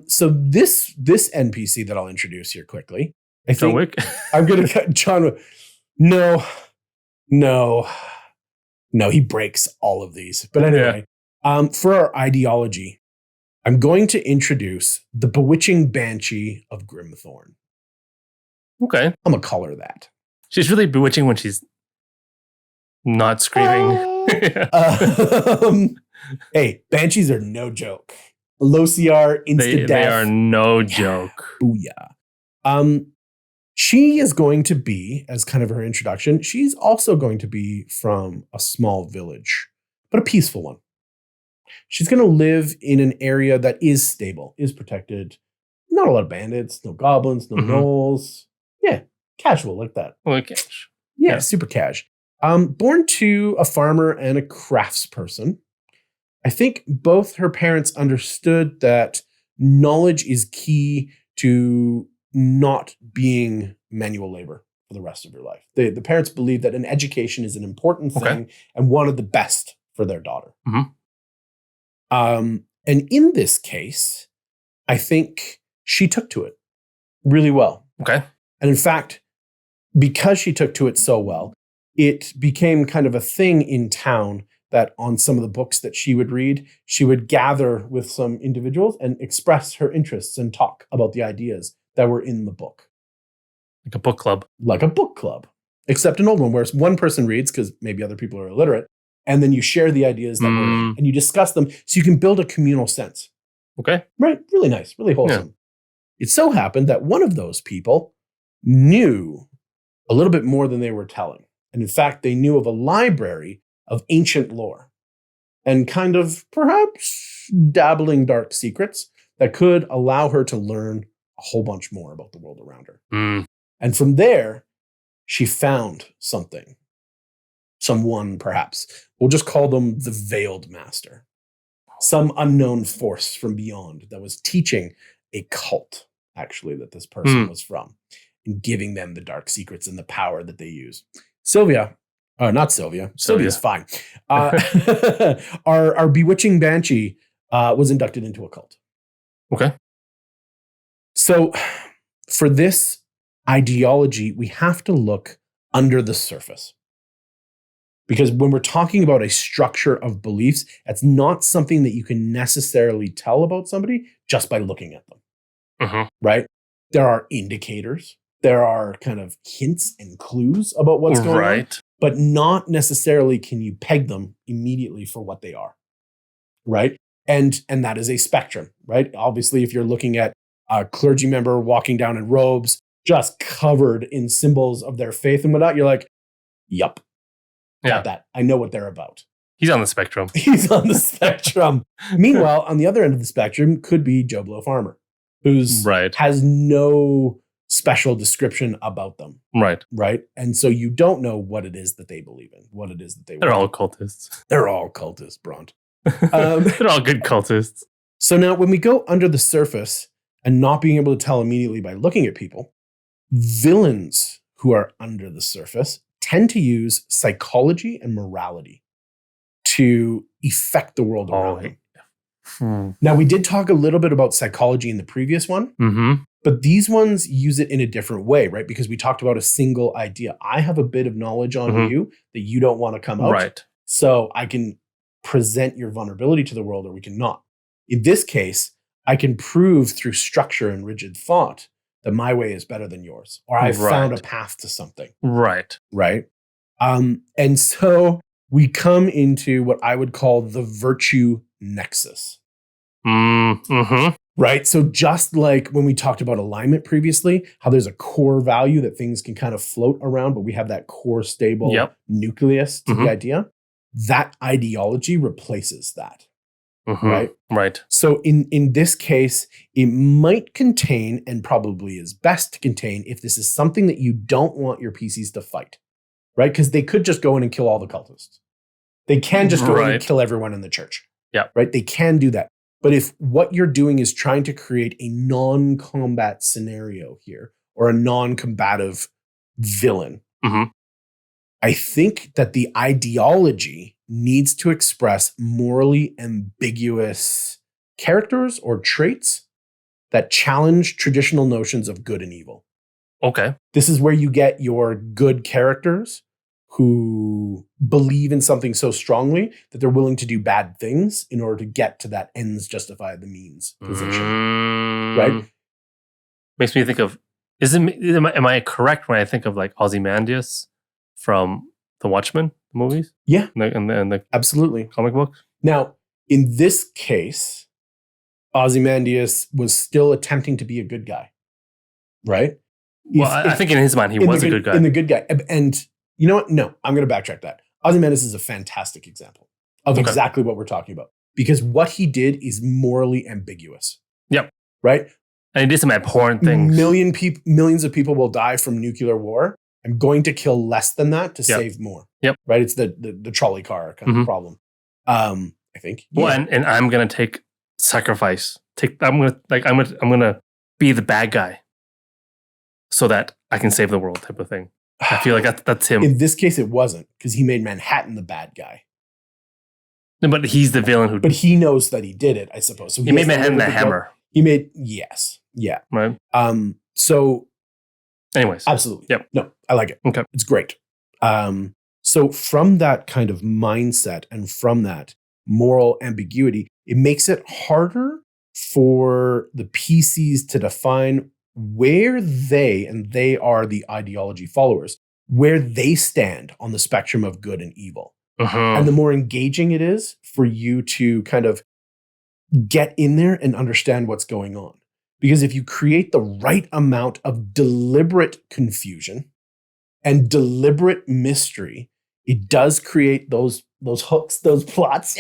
So this NPC that I'll introduce here quickly. John Wick? I'm going to cut John Wick. No, he breaks all of these. But anyway, for our ideology, I'm going to introduce the bewitching banshee of Grimthorn. Okay. I'm going to call her that. She's really bewitching when she's not screaming. Hey, banshees are no joke. Low CR, insta death. They are no joke. Booyah. She is going to be, as kind of her introduction, she's also going to be from a small village, but a peaceful one. She's going to live in an area that is stable, is protected. Not a lot of bandits, no goblins, no gnolls. Yeah, casual like that. Okay. Yeah, super cash. Born to a farmer and a craftsperson. I think both her parents understood that knowledge is key to not being manual labor for the rest of your life. The parents believed that an education is an important thing and wanted the best for their daughter. And in this case, I think she took to it really well. Okay. And in fact, because she took to it so well, it became kind of a thing in town that on some of the books that she would read, she would gather with some individuals and express her interests and talk about the ideas that were in the book. Like a book club. Like a book club, except an old one where one person reads because maybe other people are illiterate, and then you share the ideas that were in and you discuss them so you can build a communal sense. Okay. Right? Really nice, really wholesome. Yeah. It so happened that one of those people knew a little bit more than they were telling. And in fact, they knew of a library of ancient lore and kind of perhaps dabbling dark secrets that could allow her to learn a whole bunch more about the world around her. And from there, she found something. Someone, perhaps. We'll just call them the Veiled Master. Some unknown force from beyond that was teaching a cult, actually, that this person was from, and giving them the dark secrets and the power that they use. Not Sylvia. Sylvia's fine. Our bewitching banshee was inducted into a cult. Okay. So for this ideology, we have to look under the surface. Because when we're talking about a structure of beliefs, that's not something that you can necessarily tell about somebody just by looking at them. Right? There are indicators. There are kind of hints and clues about what's going on. But not necessarily can you peg them immediately for what they are. Right? And that is a spectrum. Right? Obviously, if you're looking at a clergy member walking down in robes, just covered in symbols of their faith and whatnot, you're like, yup. Got that. I know what they're about. He's on the spectrum. He's on the spectrum. Meanwhile, on the other end of the spectrum could be Joe Blow Farmer, who's has no special description about them. Right. And so you don't know what it is that they believe in, what it is that they They're all cultists. They're all cultists, Bront. They're all good cultists. So now when we go under the surface and not being able to tell immediately by looking at people, villains who are under the surface tend to use psychology and morality to affect the world around them. Now, we did talk a little bit about psychology in the previous one, but these ones use it in a different way, right? Because we talked about a single idea. I have a bit of knowledge on you that you don't want to come out. Right. So I can present your vulnerability to the world, or we can not. In this case, I can prove through structure and rigid thought that my way is better than yours, or I've found a path to something. Right. And so we come into what I would call the virtue nexus. Right. So just like when we talked about alignment previously, how there's a core value that things can kind of float around, but we have that core stable nucleus to the idea. That ideology replaces that. Right. So in this case, it might contain, and probably is best to contain, if this is something that you don't want your PCs to fight, right? Because they could just go in and kill all the cultists. They can just go in and kill everyone in the church. Right. They can do that. But if what you're doing is trying to create a non-combat scenario here, or a non-combative villain, I think that the ideology needs to express morally ambiguous characters or traits that challenge traditional notions of good and evil. Okay. This is where you get your good characters who believe in something so strongly that they're willing to do bad things in order to get to that ends justify the means position. Right? Makes me think of, am I correct when I think of like Ozymandias from The Watchmen, the movies? Yeah. And the absolutely comic books? Now, In this case, Ozymandias was still attempting to be a good guy, right? Well, I think in his mind, he was a good guy. In the good guy. And you know what? No, I'm going to backtrack that. Ozymandias is a fantastic example of exactly what we're talking about. Because what he did is morally ambiguous. Yep. Right? And he did some abhorrent things. Millions of people will die from nuclear war. I'm going to kill less than that to save more. Yep. Right? It's the trolley car kind of problem. I think. Yeah. Well, and I'm going to take sacrifice. I'm going to be the bad guy so that I can save the world type of thing. I feel like that's him. In this case, it wasn't, because he made Manhattan the bad guy. No, but he's the villain who. But he knows that he did it, I suppose. So he made Manhattan the hammer. He made yeah. Right. So. Anyways. Absolutely. Yep. No, I like it. Okay. It's great. So from that kind of mindset and from that moral ambiguity, it makes it harder for the PCs to define where they are the ideology followers, where they stand on the spectrum of good and evil. And the more engaging it is for you to kind of get in there and understand what's going on. Because if you create the right amount of deliberate confusion and deliberate mystery, it does create those hooks, those plots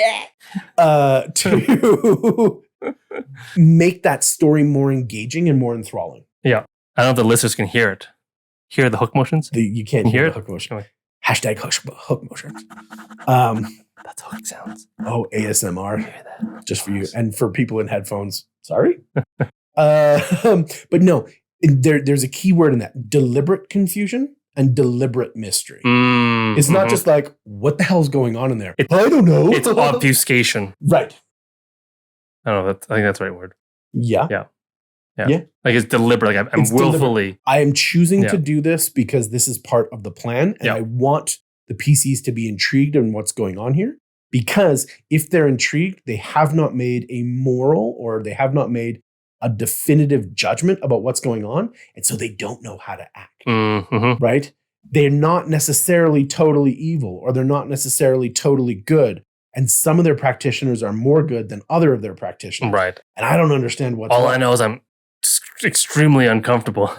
to make that story more engaging and more enthralling. Yeah. I don't know if the listeners can hear it. Hear the hook motions? You can't hear the hook motion. Okay. Hashtag hook motions. That's hook sounds. Oh, ASMR. Hear that. Just for you. And for people in headphones. Sorry. But no, there's a key word in that. Deliberate confusion and deliberate mystery. It's not just like, what the hell's going on in there? I don't know. It's obfuscation. Right. I don't know. I think that's the right word. Yeah. Like it's deliberate. Like I'm willfully. I am choosing to do this because this is part of the plan. And I want the PCs to be intrigued in what's going on here. Because if they're intrigued, they have not made a moral or they have not made a definitive judgment about what's going on. And so they don't know how to act. Right? They're not necessarily totally evil or they're not necessarily totally good. And some of their practitioners are more good than other of their practitioners. Right. And I don't understand what's all I know is I'm extremely uncomfortable.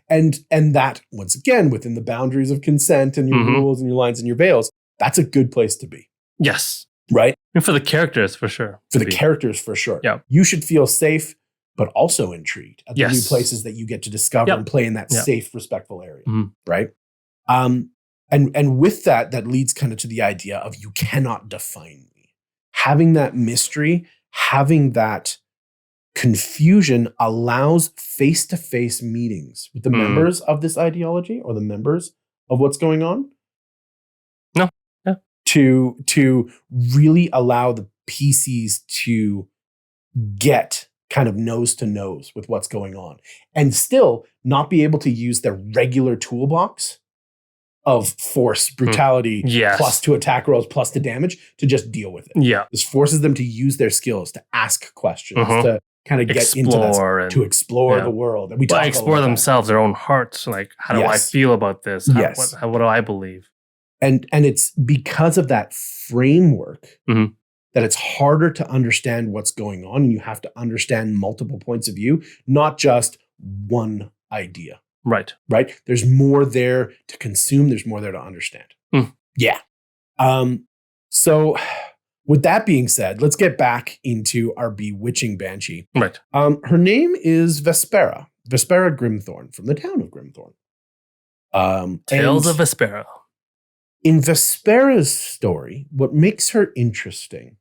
and that, once again, within the boundaries of consent and your rules and your lines and your veils, that's a good place to be. Yes. Right? And for the characters, for sure. Characters, for sure. Yeah. You should feel safe, but also intrigued at the new places that you get to discover and play in that safe, respectful area. Right? And with that leads kind of to the idea of you cannot define me. Having that mystery, having that confusion allows face-to-face meetings with the members of this ideology or the members of what's going on. No. Yeah. To really allow the PCs to get kind of nose to nose with what's going on and still not be able to use their regular toolbox of force, brutality, plus to attack rolls, plus to damage to just deal with it. Yeah. This forces them to use their skills, to ask questions, to kind of get into that, to explore the world. And we talk explore themselves, their own hearts. Like, how do I feel about this? What do I believe? And it's because of that framework that it's harder to understand what's going on. And you have to understand multiple points of view, not just one idea. Right. There's more there to consume. There's more there to understand. Yeah. So with that being said, let's get back into our bewitching banshee. Right. Her name is Vespera Grimthorn, from the town of Grimthorn. Tales of Vespera. In Vespera's story, what makes her interesting,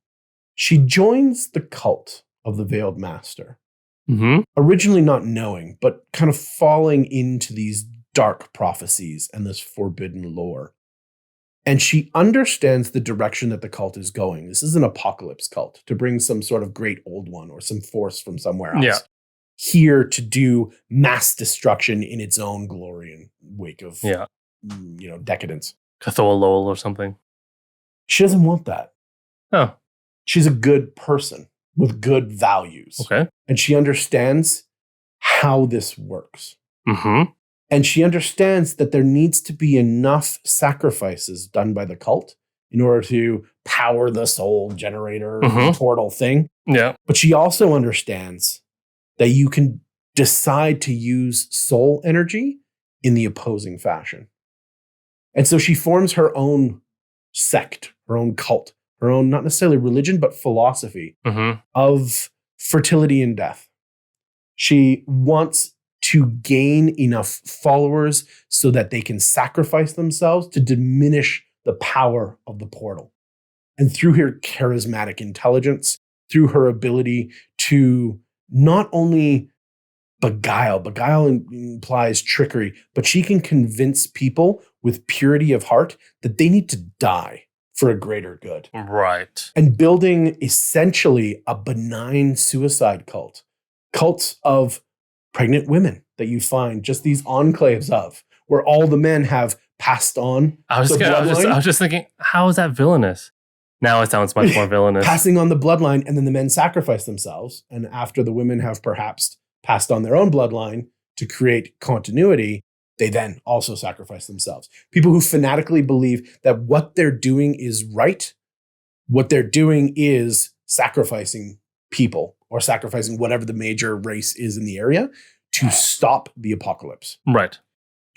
she joins the cult of the Veiled Master. Originally not knowing, but kind of falling into these dark prophecies and this forbidden lore. And she understands the direction that the cult is going. This is an apocalypse cult to bring some sort of great old one or some force from somewhere else here to do mass destruction in its own glory and wake of decadence. Cthulhu or something. She doesn't want that. Oh. She's a good person with good values. Okay. And she understands how this works. And she understands that there needs to be enough sacrifices done by the cult in order to power the soul generator portal thing. Yeah. But she also understands that you can decide to use soul energy in the opposing fashion. And so she forms her own sect, her own cult, her own, not necessarily religion, but philosophy of fertility and death. She wants to gain enough followers so that they can sacrifice themselves to diminish the power of the portal. And through her charismatic intelligence, through her ability to not only beguile implies trickery, but she can convince people with purity of heart that they need to die for a greater good. Right. And building essentially a benign suicide cult, cults of pregnant women that you find just these enclaves of, where all the men have passed on. I was just thinking, how is that villainous? Now it sounds much more villainous. Passing on the bloodline, and then the men sacrifice themselves. And after the women have perhaps passed on their own bloodline to create continuity, they then also sacrifice themselves. People who fanatically believe that what they're doing is right, what they're doing is sacrificing people or sacrificing whatever the major race is in the area to stop the apocalypse. Right.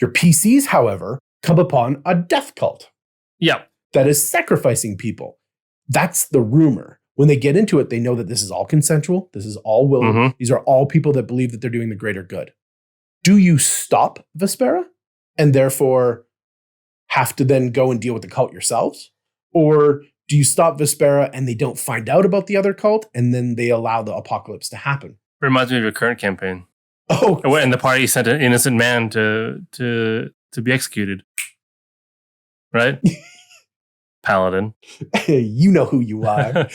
Your PCs, however, come upon a death cult. Yeah. That is sacrificing people. That's the rumor. When they get into it, they know that this is all consensual. This is all willing. These are all people that believe that they're doing the greater good. Do you stop Vespera and therefore have to then go and deal with the cult yourselves? Or do you stop Vespera and they don't find out about the other cult and then they allow the apocalypse to happen? Reminds me of your current campaign. Oh. And the party sent an innocent man to be executed. Right? Paladin. You know who you are.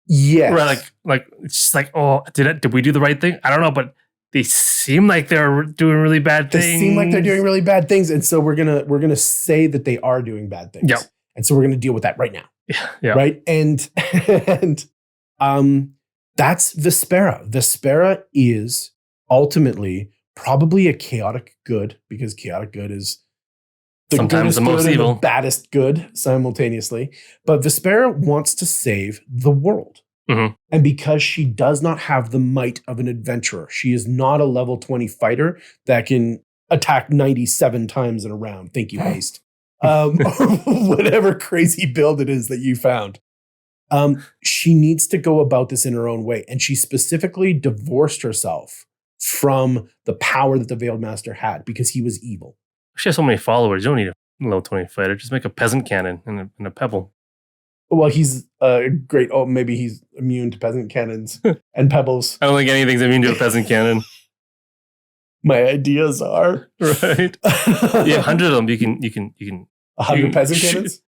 Yes. Right, like it's just like, oh, did we do the right thing? I don't know, but they seem like they're doing really bad things. They seem like they're doing really bad things, and so we're gonna say that they are doing bad things. Yeah. And so we're gonna deal with that right now. Yeah. Right. And that's Vespera. Vespera is ultimately probably a chaotic good, because chaotic good is sometimes the most evil, the baddest good simultaneously. But Vespera wants to save the world. And because she does not have the might of an adventurer, she is not a level 20 fighter that can attack 97 times in a round. Thank you, Haste. Or whatever crazy build it is that you found. She needs to go about this in her own way. And she specifically divorced herself from the power that the Veiled Master had because he was evil. She has so many followers. You don't need a level 20 fighter. Just make a peasant cannon and a pebble. Well, he's great. Oh, maybe he's immune to peasant cannons and pebbles. I don't think anything's immune to a peasant cannon. My ideas are right. You have 100 of them. You can 100 peasant cannons.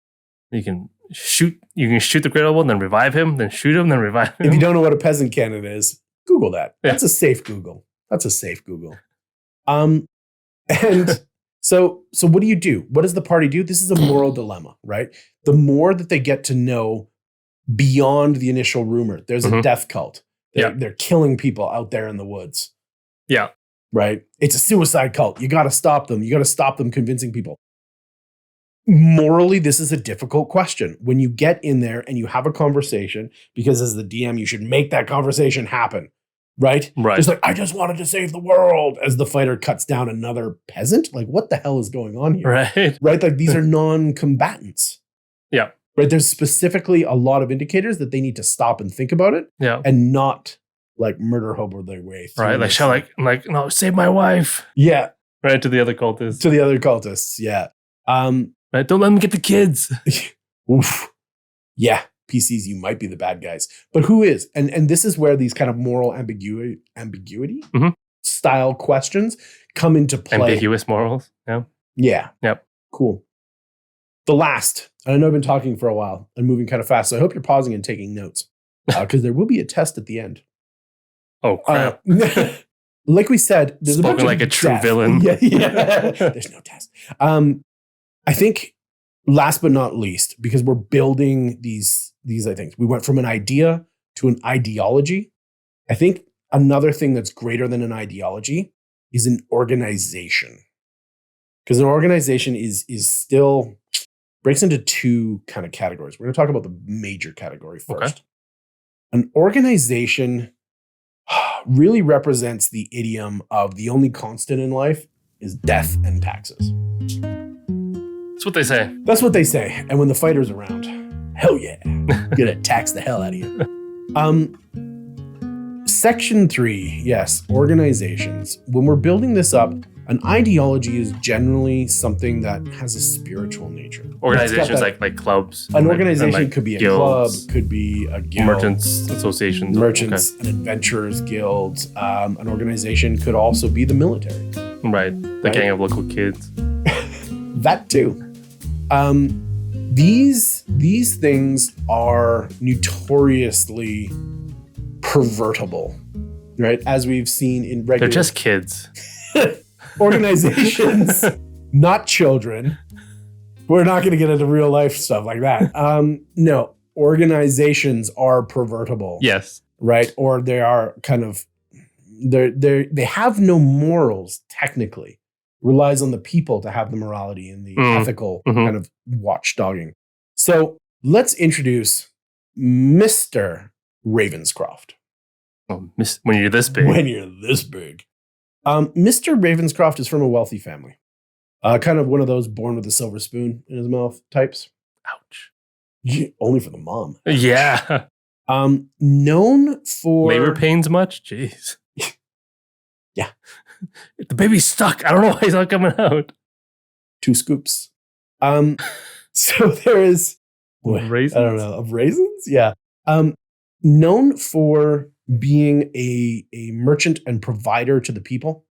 You can shoot. You can shoot the great old one, then revive him, then shoot him, then revive him. If you don't know what a peasant cannon is, Google that. Yeah. That's a safe Google. And so what do you do? What does the party do? This is a moral dilemma, right? The more that they get to know beyond the initial rumor, there's a death cult. They're killing people out there in the woods. Yeah. Right? It's a suicide cult. You got to stop them. You got to stop them convincing people. Morally, this is a difficult question. When you get in there and you have a conversation, because as the DM, you should make that conversation happen. Right? It's like, I just wanted to save the world as the fighter cuts down another peasant. Like, what the hell is going on here? Right? Like, these are non-combatants. Yeah. Right? There's specifically a lot of indicators that they need to stop and think about it. Yeah. And not like murder hobo their way through. Right. Like, no, save my wife. Yeah. Right. To the other cultists. Yeah. Right. Don't let them get the kids. Oof. Yeah. PCs, you might be the bad guys, but who is? And this is where these kind of moral ambiguity style questions come into play. Ambiguous morals. Yeah. Yeah. Yep. Cool. The last, and I know I've been talking for a while and moving kind of fast, so I hope you're pausing and taking notes because there will be a test at the end. Oh, crap. Like we said, there's spoken like a true villain. Yeah. There's no test. I think last but not least, because we're building these I think we went from an idea to an ideology. I think another thing that's greater than an ideology is an organization. Because an organization is still breaks into two kind of categories. We're going to talk about the major category first. Okay. An organization really represents the idiom of the only constant in life is death and taxes. That's what they say. That's what they say. And when the fighter's around, hell yeah, gonna tax the hell out of you. Section 3, yes, organizations. When we're building this up, an ideology is generally something that has a spiritual nature. Organizations like clubs. An organization could be a club, guilds, could be a guild. merchants associations. Merchants and adventurers guilds. An organization could also be the military. Right. The gang of local kids. That too. These things are notoriously pervertible, right? As we've seen in regular... They're just kids. Organizations, not children. We're not going to get into real life stuff like that. No, organizations are pervertible. Yes. Right? Or they are kind of... They have no morals, technically. Relies on the people to have the morality and the ethical kind of watchdogging. So let's introduce Mr. Ravenscroft. Oh, when you're this big. When you're this big. Mr. Ravenscroft is from a wealthy family. Kind of one of those born with a silver spoon in his mouth types. Ouch. Only for the mom. Yeah. Known for... Labor pains much? Jeez. Yeah. The baby's stuck. I don't know why he's not coming out. 2 scoops. So there is... Raisins? I don't know. Of raisins? Yeah. Known for being a merchant and provider to the people.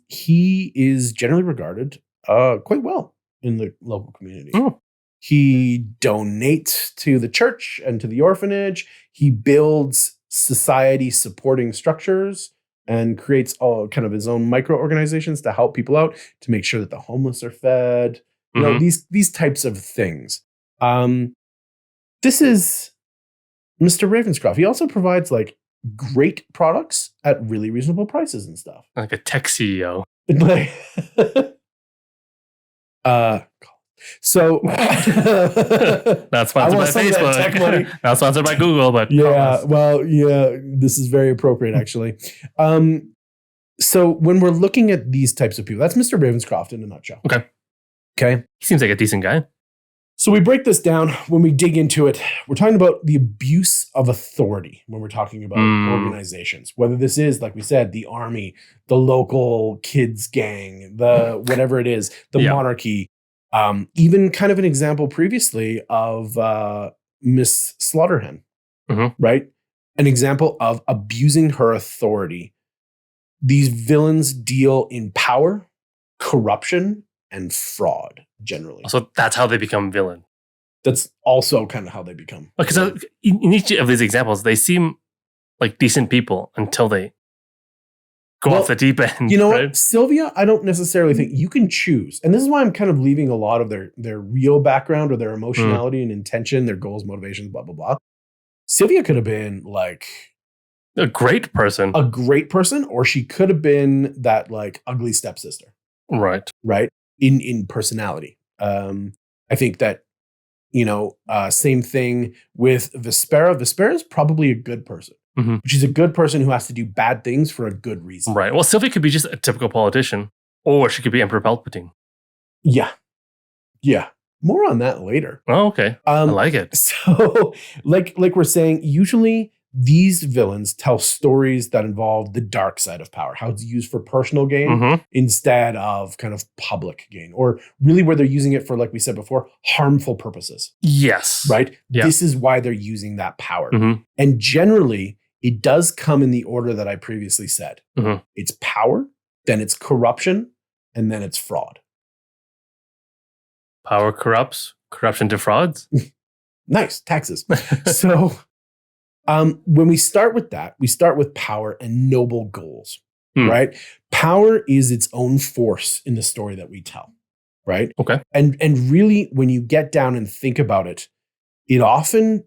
He is generally regarded quite well in the local community. Oh. He donates to the church and to the orphanage. He builds society supporting structures and creates all kind of his own micro-organizations to help people out, to make sure that the homeless are fed. You know, these types of things. This is Mr. Ravenscroft. He also provides like great products at really reasonable prices and stuff. Like a tech CEO. So not sponsored by Facebook. Not sponsored by Google, but yeah, this is very appropriate actually. So when we're looking at these types of people, that's Mr. Ravenscroft in a nutshell. Okay. He seems like a decent guy. So we break this down. When we dig into it, we're talking about the abuse of authority when we're talking about organizations, whether this is, like we said, the army, the local kids gang, the whatever it is, the monarchy. Even kind of an example previously of Miss Slaughterhen, right? An example of abusing her authority. These villains deal in power, corruption, and fraud, generally. So that's how they become villain. That's also kind of how they become. Because in each of these examples, they seem like decent people until they go off the deep end. You know what? Sylvia, I don't necessarily think you can choose. And this is why I'm kind of leaving a lot of their real background or their emotionality and intention, their goals, motivations, blah, blah, blah. Sylvia could have been like... A great person, or she could have been that like ugly stepsister. Right. In personality. I think that, same thing with Vespera. Vespera is probably a good person. She's a good person who has to do bad things for a good reason. Right. Well, Sylvia could be just a typical politician, or she could be Emperor Palpatine. Yeah. More on that later. Oh, okay. I like it. So, like we're saying, usually these villains tell stories that involve the dark side of power, how it's used for personal gain instead of kind of public gain, or really where they're using it for, like we said before, harmful purposes. Yes. Right? Yeah. This is why they're using that power. And generally, it does come in the order that I previously said. It's power, then it's corruption, and then it's fraud. Power corrupts, corruption defrauds. Nice. Taxes. So... when we start with that, we start with power and noble goals, right? Power is its own force in the story that we tell, right? Okay. And really, when you get down and think about it, it often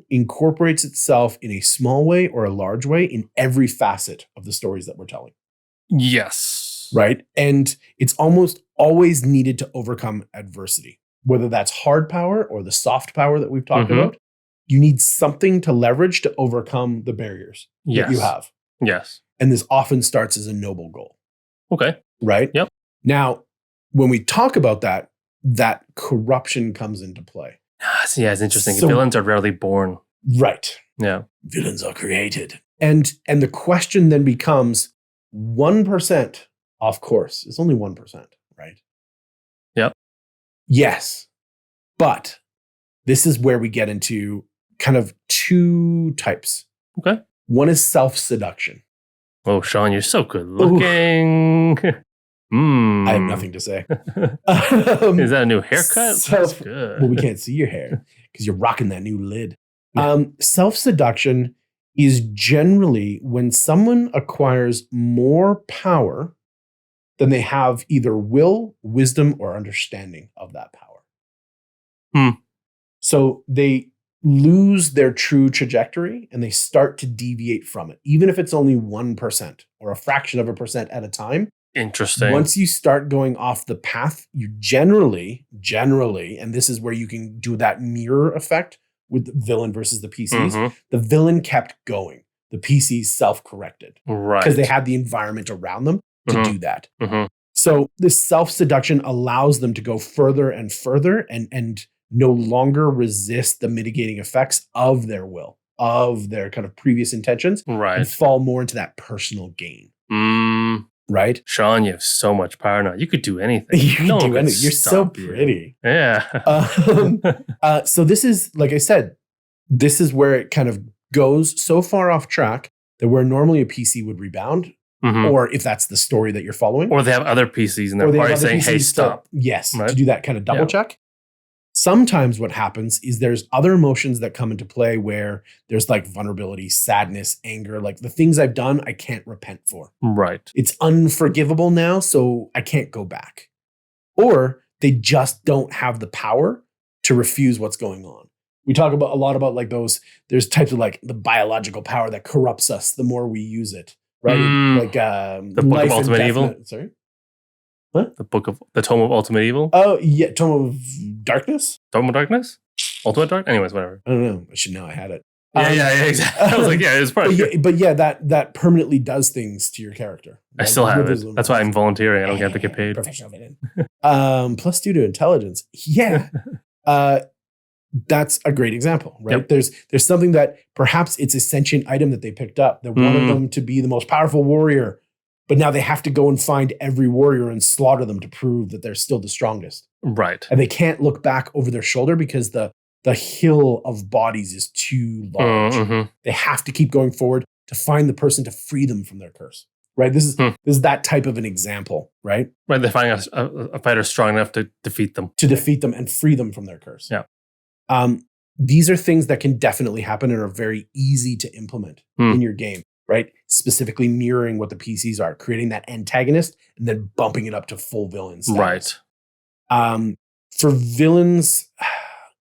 incorporates itself in a small way or a large way in every facet of the stories that we're telling. Yes. right? And it's almost always needed to overcome adversity, whether that's hard power or the soft power that we've talked about. You need something to leverage to overcome the barriers that you have. Yes. And this often starts as a noble goal. Okay. Right? Yep. Now, when we talk about that, that corruption comes into play. Yeah, it's interesting. So- Villains are rarely born. Right. Yeah. Villains are created. And the question then becomes 1% off course. It's only 1%, right? Yep. Yes. But this is where we get into kind of two types. Okay. One is self-seduction. Oh, Sean, you're so good looking. I have nothing to say. Is that a new haircut? That's good. Well, we can't see your hair because you're rocking that new lid. Self-seduction is generally when someone acquires more power than they have either will, wisdom, or understanding of that power. So they lose their true trajectory and they start to deviate from it, even if it's only 1% or a fraction of a percent at a time. Interesting. Once you start going off the path, you generally, and this is where you can do that mirror effect with the villain versus the PCs. The villain kept going. The PCs self-corrected. Right. Because they had the environment around them to do that. Mm-hmm. So this self-seduction allows them to go further and further and no longer resist the mitigating effects of their will, of their kind of previous intentions, Right. and fall more into that personal gain. Right? Sean, you have so much power now. You could do anything. You can No one do could anything. You're so stop you. pretty. Yeah. So this is, like I said, this is where it kind of goes so far off track that where normally a PC would rebound, or if that's the story that you're following. Or they have other PCs and they're probably saying, hey, stop. Yes, Right? to do that kind of double check. Sometimes what happens is there's other emotions that come into play where there's like vulnerability, sadness, anger, like the things I've done, I can't repent for. Right. It's unforgivable now, so I can't go back. Or they just don't have the power to refuse what's going on. We talk about a lot about like there's types of like the biological power that corrupts us the more we use it, right? Like the Book of Ultimate Evil. Sorry? What? The Tome of Ultimate Evil? Oh, yeah. Tome of Darkness? Tome of Darkness? Ultimate Dark? Anyways, whatever. I don't know. I should know I had it. Yeah, exactly. I was like, yeah, it's probably but yeah, that permanently does things to your character. I still have it. That's why I'm volunteering. I don't have to get paid. Professional villain. Plus due to intelligence. Yeah. That's a great example, right? Yep. There's something that perhaps it's a sentient item that they picked up that wanted them to be the most powerful warrior, but now they have to go and find every warrior and slaughter them to prove that they're still the strongest. Right. And they can't look back over their shoulder because the hill of bodies is too large. They have to keep going forward to find the person to free them from their curse. Right? This is that type of an example, right? Right. They find a fighter strong enough to defeat them. To defeat them and free them from their curse. Yeah. These are things that can definitely happen and are very easy to implement in your game, right? Specifically mirroring what the PCs are, creating that antagonist and then bumping it up to full villain status. Right. For villains,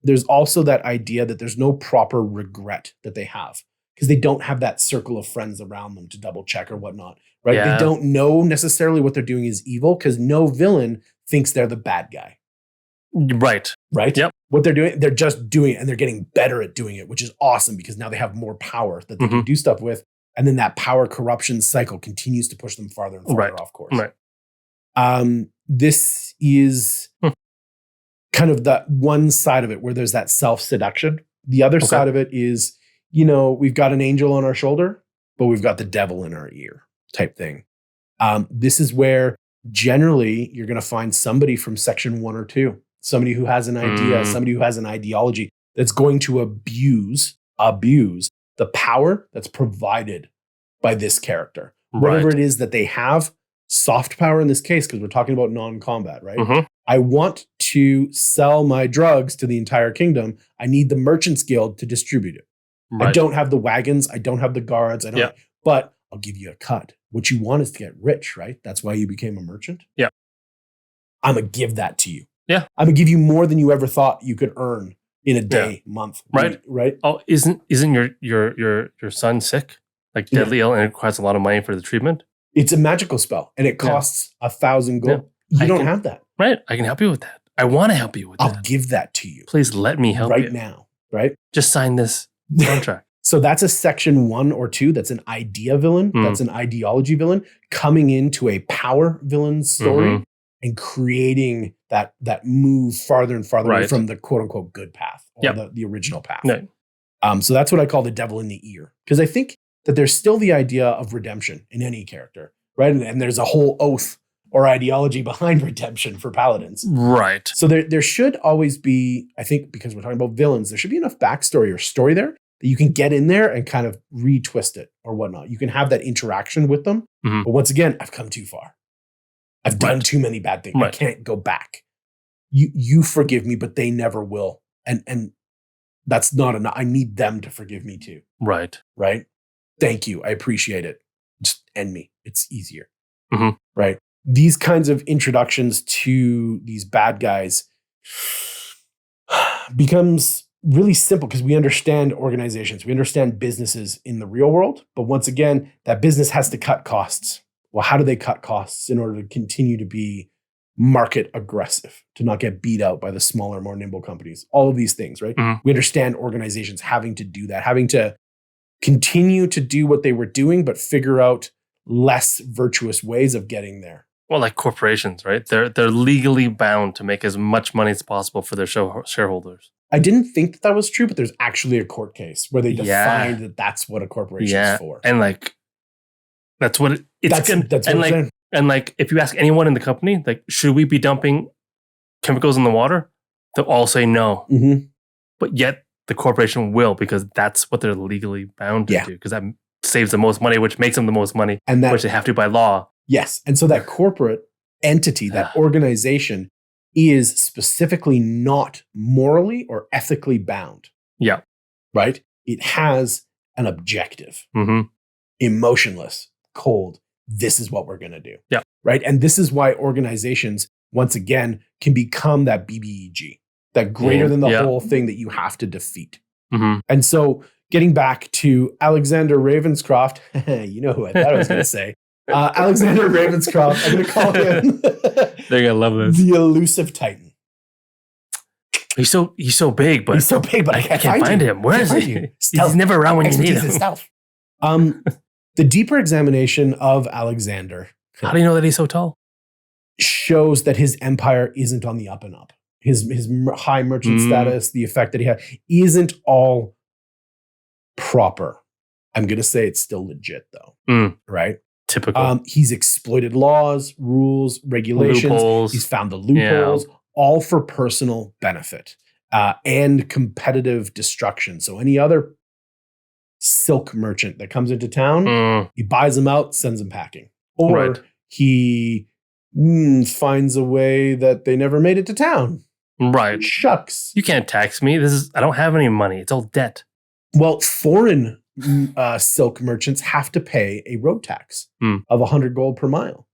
there's also that idea that there's no proper regret that they have because they don't have that circle of friends around them to double check or whatnot, right? Yeah. They don't know necessarily what they're doing is evil because no villain thinks they're the bad guy. Right. Right? Yep. What they're doing, they're just doing it and they're getting better at doing it, which is awesome because now they have more power that they can do stuff with. And then that power corruption cycle continues to push them farther and farther off course. Right. This is kind of the one side of it where there's that self-seduction. The other side of it is, we've got an angel on our shoulder, but we've got the devil in our ear type thing. This is where generally you're going to find somebody from section 1 or 2, somebody who has an idea, somebody who has an ideology that's going to abuse the power that's provided by this character. Whatever it is that they have, soft power in this case, because we're talking about non-combat, right? I want to sell my drugs to the entire kingdom. I need the Merchants Guild to distribute it. Right. I don't have the wagons. I don't have the guards. But I'll give you a cut. What you want is to get rich, right? That's why you became a merchant. Yeah. I'm going to give that to you. Yeah. I'm going to give you more than you ever thought you could earn in a day, month. Right. Right. Oh, isn't your son sick? Like deadly ill and it requires a lot of money for the treatment? It's a magical spell, and it costs 1,000 gold. You don't have that. Right. I can help you with that. I want to help you with that. I'll give that to you. Please let me help you. Right now, right? Just sign this contract. So that's a section 1 or 2. That's an idea villain. That's an ideology villain coming into a power villain story and creating that move farther and farther away from the quote unquote good path or the original path. Right. So that's what I call the devil in the ear. Because I think that there's still the idea of redemption in any character, right? And there's a whole oath or ideology behind redemption for paladins. Right. So there should always be, I think, because we're talking about villains, there should be enough backstory or story there that you can get in there and kind of retwist it or whatnot. You can have that interaction with them. But once again, I've come too far. I've done too many bad things. I can't go back. You forgive me, but they never will. And that's not enough. I need them to forgive me too. Right. Right. Thank you. I appreciate it. Just end me. It's easier. Right. These kinds of introductions to these bad guys becomes really simple because we understand organizations, we understand businesses in the real world. But once again, that business has to cut costs. Well, how do they cut costs in order to continue to be market aggressive, to not get beat out by the smaller, more nimble companies? All of these things, right? We understand organizations having to do that, having to continue to do what they were doing, but figure out less virtuous ways of getting there. Well, like corporations, right? They're legally bound to make as much money as possible for their shareholders. I didn't think that was true, but there's actually a court case where they defined that that's what a corporation is for. And like, that's what it's that's what I'm saying. And like, if you ask anyone in the company, like, should we be dumping chemicals in the water? They'll all say no. But yet the corporation will, because that's what they're legally bound to do, because that saves the most money, which makes them the most money, and which they have to by law. Yes. And so that corporate entity, that organization is specifically not morally or ethically bound. Yeah. Right? It has an objective. Emotionless, cold. This is what we're going to do. Yeah. Right? And this is why organizations, once again, can become that BBEG, that greater than the whole thing that you have to defeat. And so getting back to Alexander Ravenscroft, you know who I thought I was going to say. Alexander Ravenscroft, I'm going to call him They're going to love this. The elusive Titan. He's so big, but he's so big, but I can't find him. Where is he? He's never around when you need him. Stealth. The deeper examination of Alexander, how do you know that he's so tall? Shows that his empire isn't on the up and up. His high merchant status, the effect that he had, isn't all proper. I'm going to say it's still legit though, right? Typical. He's exploited laws, rules, regulations. Loopholes. He's found the loopholes, all for personal benefit and competitive destruction. So any other silk merchant that comes into town, he buys them out, sends them packing. Or he finds a way that they never made it to town. Right. Shucks. You can't tax me. I don't have any money. It's all debt. Well, foreign silk merchants have to pay a road tax of 100 gold per mile.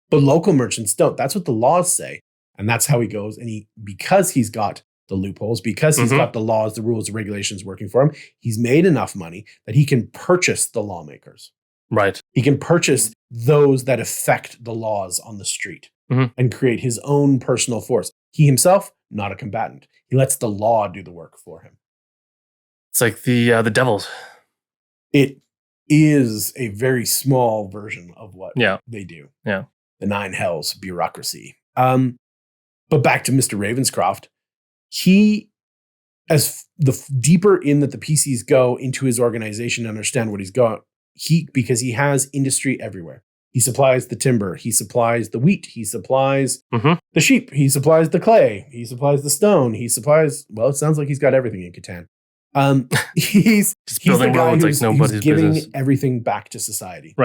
But local merchants don't. That's what the laws say. And that's how he goes. And because he's got the loopholes, because he's got the laws, the rules, the regulations working for him, he's made enough money that he can purchase the lawmakers. Right. He can purchase those that affect the laws on the street and create his own personal force. He himself, not a combatant. He lets the law do the work for him. It's like the devils. It is a very small version of what they do. Yeah. The nine hells, bureaucracy. But back to Mr. Ravenscroft, he, as the deeper in that the PCs go into his organization and understand what he's got, because he has industry everywhere. He supplies the timber. He supplies the wheat. He supplies the sheep. He supplies the clay. He supplies the stone. He supplies, well, it sounds like he's got everything in Catan. He's the guy who's giving everything back to society.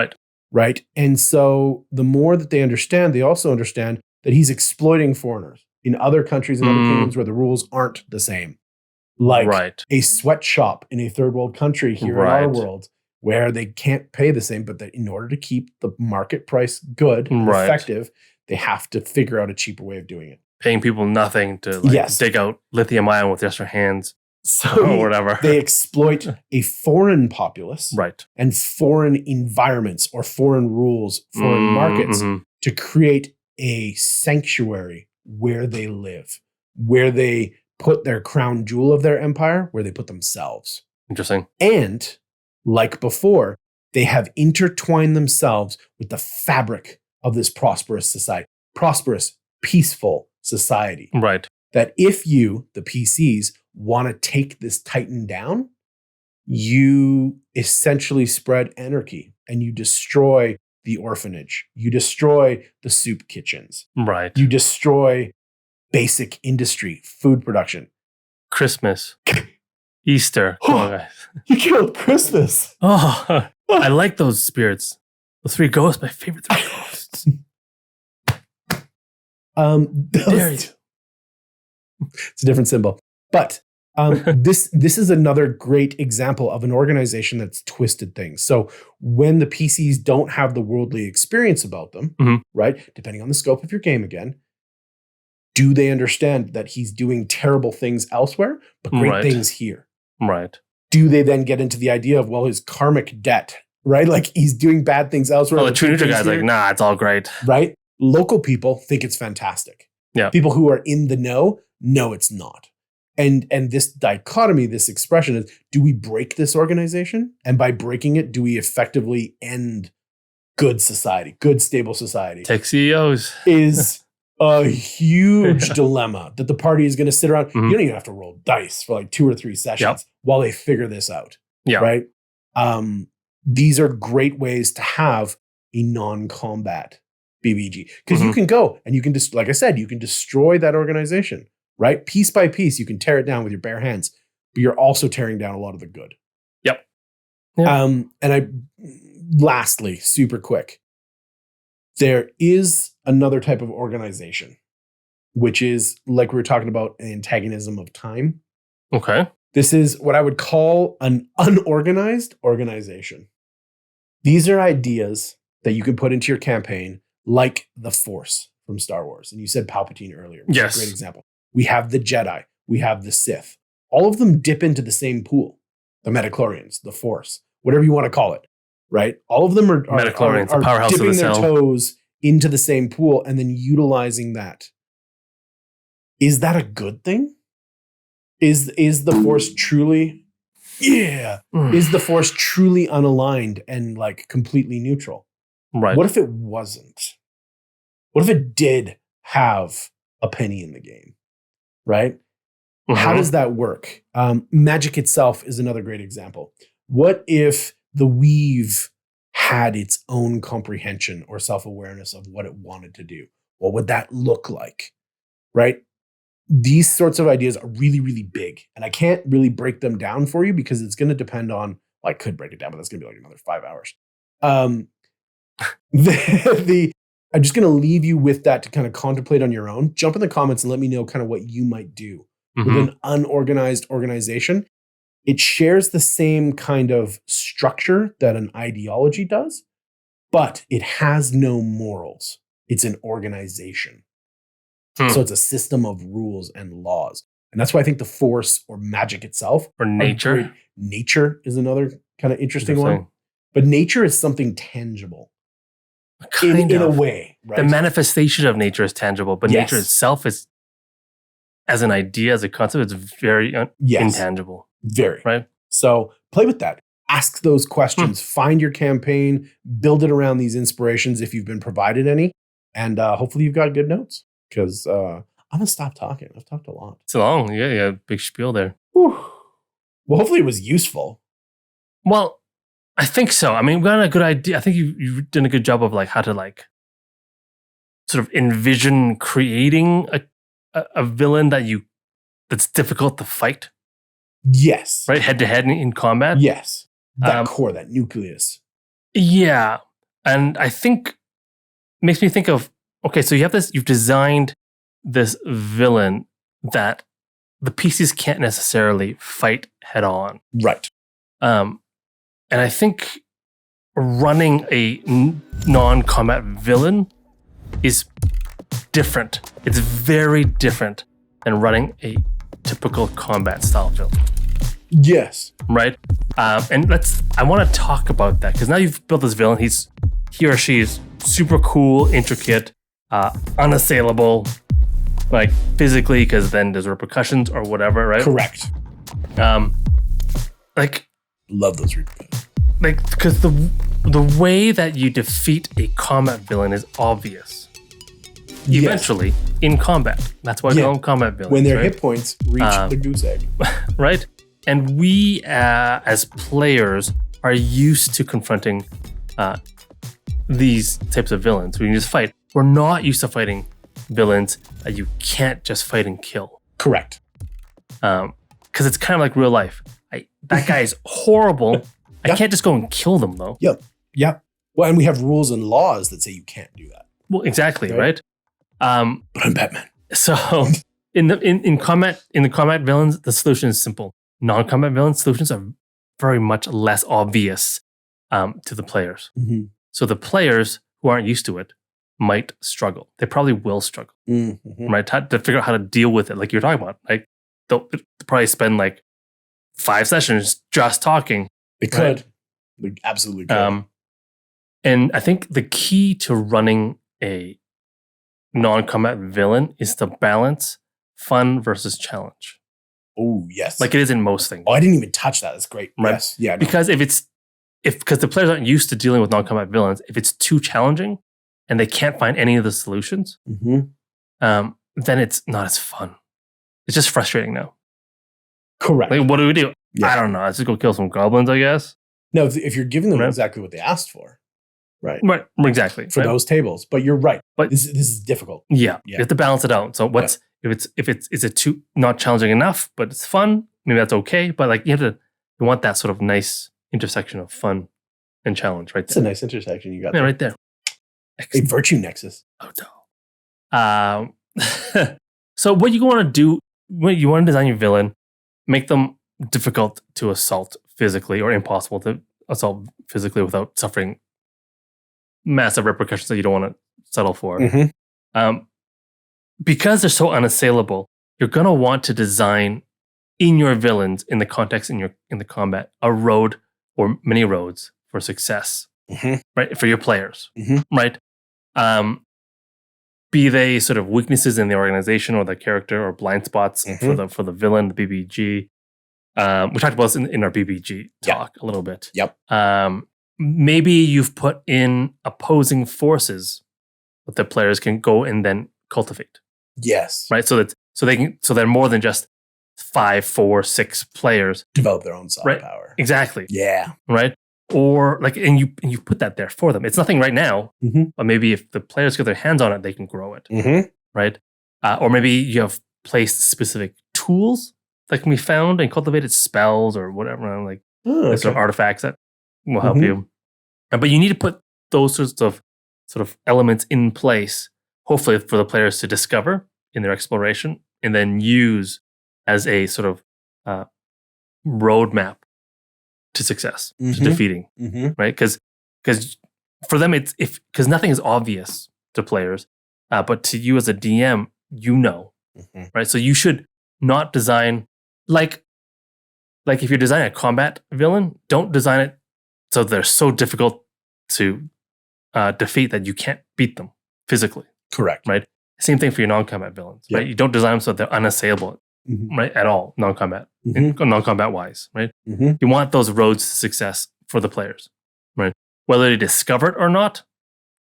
Right. And so the more that they understand, they also understand that he's exploiting foreigners in other countries and other kingdoms where the rules aren't the same. Like a sweatshop in a third world country here in our world where they can't pay the same, but that in order to keep the market price good and effective, they have to figure out a cheaper way of doing it. Paying people nothing to dig out lithium ion with just their hands. So whatever. they exploit a foreign populace Right. and foreign environments or foreign rules, foreign markets to create a sanctuary where they live, where they put their crown jewel of their empire, where they put themselves. Interesting. And like before, they have intertwined themselves with the fabric of this prosperous society, prosperous, peaceful society. Right. That if you, the PCs, want to take this Titan down, you essentially spread anarchy and you destroy the orphanage. You destroy the soup kitchens. Right. You destroy basic industry, food production. Christmas. Easter. Come on, guys. You killed Christmas. Oh, I like those spirits. The three ghosts, my favorite three ghosts. Dare you. It's a different symbol. But this is another great example of an organization that's twisted things. So when the PCs don't have the worldly experience about them, right, depending on the scope of your game again, do they understand that he's doing terrible things elsewhere, but great things here? Right. Do they then get into the idea of, well, his karmic debt, right? Like he's doing bad things elsewhere. Oh, the true neutral guy's like, nah, it's all great. Right? Local people think it's fantastic. Yeah. People who are in the know it's not. And this dichotomy, this expression is, do we break this organization? And by breaking it, do we effectively end good society, good, stable society? Tech CEOs. Is a huge dilemma that the party is going to sit around. You don't even have to roll dice for like 2 or 3 sessions while they figure this out. Yeah. Right. These are great ways to have a non-combat BBEG, because you can go and you can just, like I said, you can destroy that organization, right? Piece by piece, you can tear it down with your bare hands, but you're also tearing down a lot of the good. Yep. Lastly, super quick, there is another type of organization, which is like we were talking about, an antagonism of time. Okay. This is what I would call an unorganized organization. These are ideas that you can put into your campaign, like the Force from Star Wars. And you said Palpatine earlier. Which is a great example. We have the Jedi. We have the Sith. All of them dip into the same pool. The Metachlorians, the Force, whatever you want to call it, right? All of them are the powerhouse dipping of the their cell. toes into the same pool and then utilizing that. Is that a good thing? Is the Force truly... Is the Force truly unaligned and like completely neutral? Right. What if it wasn't? What if it did have a penny in the game? Right? How does that work? Magic itself is another great example. What if the weave had its own comprehension or self-awareness of what it wanted to do? What would that look like? Right? These sorts of ideas are really, really big. And I can't really break them down for you because it's going to depend on, well, I could break it down, but that's going to be like another 5 hours. I'm just going to leave you with that to kind of contemplate on your own. Jump in the comments and let me know kind of what you might do with an unorganized organization. It shares the same kind of structure that an ideology does, but it has no morals. It's an organization. So it's a system of rules and laws. And that's why I think the Force or magic itself. Or nature. Nature is another kind of interesting one. But nature is something tangible. In a way. Right? The manifestation of nature is tangible, but nature itself is, as an idea, as a concept, it's very intangible. Very. Right? So play with that. Ask those questions. Find your campaign. Build it around these inspirations if you've been provided any. And hopefully you've got good notes. Because I'm going to stop talking. I've talked a lot. It's long. Yeah. Big spiel there. Whew. Well, hopefully it was useful. Well, I think so. I mean, we got a good idea. I think you've done a good job of like how to like sort of envision creating a villain that's difficult to fight. Yes. Right? Head to head in combat. Yes. That core, that nucleus. Yeah. And I think it makes me think of, okay, so you've designed this villain that the PCs can't necessarily fight head on. Right. And I think running a non-combat villain is different. It's very different than running a typical combat style villain, Yes. right? And I want to talk about that because now you've built this villain. He or she is super cool, intricate, unassailable, like physically, because then there's repercussions or whatever, right? Correct. Like Love those repercussions. like because the way that you defeat a combat villain is obvious. Yes. Eventually, in combat. That's why I call them combat villains. When their right? hit points reach the goose egg. Right? And we, as players, are used to confronting these types of villains. We can just fight. We're not used to fighting villains that you can't just fight and kill. Correct. Because it's kind of like real life. That guy is horrible. I can't just go and kill them, though. Yep. Well, and we have rules and laws that say you can't do that. Well, exactly, right? But I'm Batman. So in the combat villains, the solution is simple. Non-combat villain solutions are very much less obvious to the players. Mm-hmm. So the players who aren't used to it might struggle. They probably will struggle, Mm-hmm. right? To figure out how to deal with it, like you're talking about. Like they'll probably spend like 5 sessions just talking. They could. Right? They absolutely could. And I think the key to running a non-combat villain is to balance fun versus challenge. Oh, yes. Like it is in most things. Oh, I didn't even touch that. That's great. Right? Yes. Yeah. No. Because because the players aren't used to dealing with non-combat villains, if it's too challenging and they can't find any of the solutions, Mm-hmm. then it's not as fun. It's just frustrating now. Correct. Like, what do we do? Yeah. I don't know. Let's just go kill some goblins, I guess. No, if you're giving them Right. exactly what they asked for, right? Right. Exactly. For right? those tables. But you're right. But- this is difficult. Yeah. Yeah. You have to balance it out. So if it's too not challenging enough, but it's fun, maybe that's okay. But like you want that sort of nice intersection of fun and challenge right It's there. a nice intersection you got Yeah, there. right there. A virtue nexus. Oh no. So what you want to do when you want to design your villain, make them difficult to assault physically or impossible to assault physically without suffering massive repercussions that you don't want to settle for. Mm-hmm. Because they're so unassailable, you're gonna want to design in your villains in the context in the combat a road or many roads for success, Mm-hmm. right? For your players, Mhm. right? Be they sort of weaknesses in the organization or the character or blind spots Mhm. for the villain, the BBEG. We talked about this in our BBEG talk a little bit. Yep. Maybe you've put in opposing forces that the players can go and then cultivate, Yes. right? So they're more than just 5, 4, 6 players. Develop their own soft Right. power. Exactly. Yeah. Right. Or like, and you put that there for them. It's nothing right now, Mhm. but maybe if the players get their hands on it, they can grow it, Mm-hmm. right? Or maybe you have placed specific tools that can be found and cultivated, spells or whatever, like Oh, sort of artifacts that will help Mhm. you. But you need to put those sorts of elements in place, hopefully for the players to discover in their exploration and then use as a sort of roadmap to success, to Mhm. defeating, Mm-hmm. right? Because for them, because nothing is obvious to players, but to you as a DM, Mm-hmm. right? So you should not design like if you're designing a combat villain, don't design it so they're so difficult to defeat that you can't beat them physically. Correct. Right. Same thing for your non-combat villains, Yep. right? You don't design them so they're unassailable, Mhm. right? At all, non-combat, non-combat wise, right? Mm-hmm. You want those roads to success for the players, right? Whether they discover it or not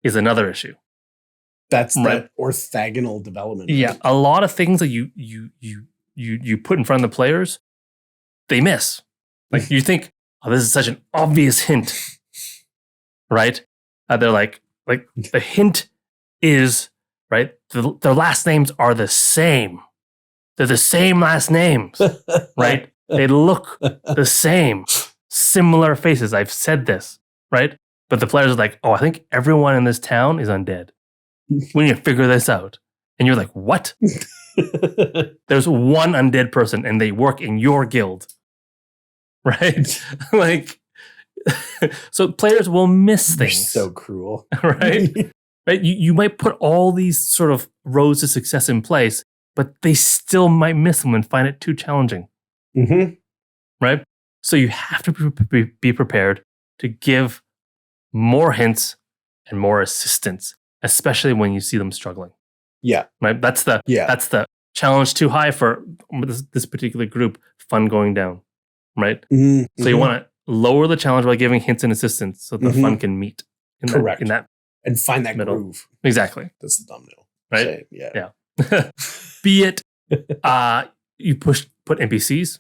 is another issue. That's Right. that orthogonal development. Yeah, a lot of things that you put in front of the players, they miss. Like you think, oh, this is such an obvious hint, right? They're like the hint is right. Their last names are the same. They're the same last names, right? They look the same, similar faces. I've said this, right? But the players are like, oh, I think everyone in this town is undead. We need to figure this out. And you're like, what? There's one undead person and they work in your guild. Right? Like, so players will miss They're things. so cruel. Right? Right? You might put all these sort of roads to success in place, but they still might miss them and find it too challenging, Mm-hmm. right? So you have to be prepared to give more hints and more assistance, especially when you see them struggling. Yeah. Right? That's the challenge too high for this particular group, fun going down, right? Mm-hmm. So you want to lower the challenge by giving hints and assistance so the Mhm. fun can meet in Correct. in that and find that middle. groove. exactly, That's the thumbnail. right? Say it, yeah. Yeah. Be it you put NPCs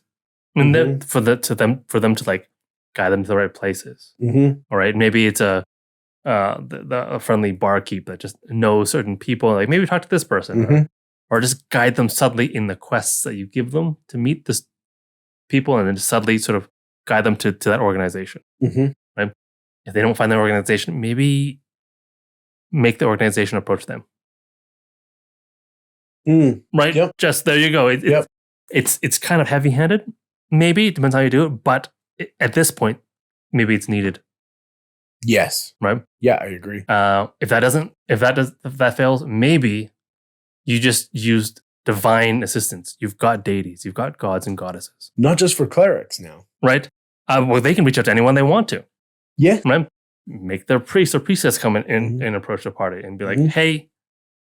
in there for them to like guide them to the right places. Mm-hmm. All right, maybe it's a friendly barkeep that just knows certain people. Like maybe talk to this person, Mhm. or just guide them subtly in the quests that you give them to meet this people, and then just subtly sort of guide them to that organization. Mm-hmm. If they don't find their organization, maybe make the organization approach them. Right? Yep. Just there you go. It's kind of heavy-handed. Maybe it depends how you do it, but at this point, maybe it's needed. Yes. Right? Yeah, I agree. If that fails, maybe you just used divine assistance. You've got deities, you've got gods and goddesses. Not just for clerics now. Right? Well, they can reach out to anyone they want to. Yeah. Right? Make their priest or priestess come in Mhm. and approach the party and be like, Mhm. hey,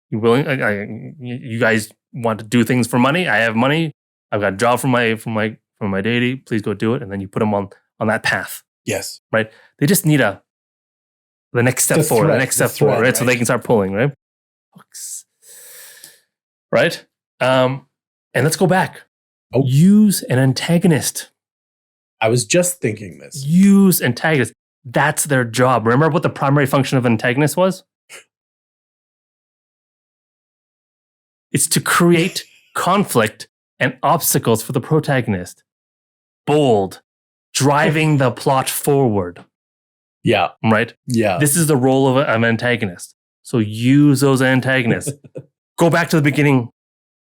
you willing? You guys want to do things for money? I have money. I've got a job from my deity. Please go do it. And then you put them on that path. Yes. Right? They just need the next step forward. The next step forward, right? So they can start pulling, right? Hooks. Right? And let's go back. Oh. Use an antagonist. I was just thinking this. Use antagonists. That's their job. Remember what the primary function of antagonist was? It's to create conflict and obstacles for the protagonist. Bold, driving the plot forward. Yeah. Right? Yeah. This is the role of an antagonist. So use those antagonists. Go back to the beginning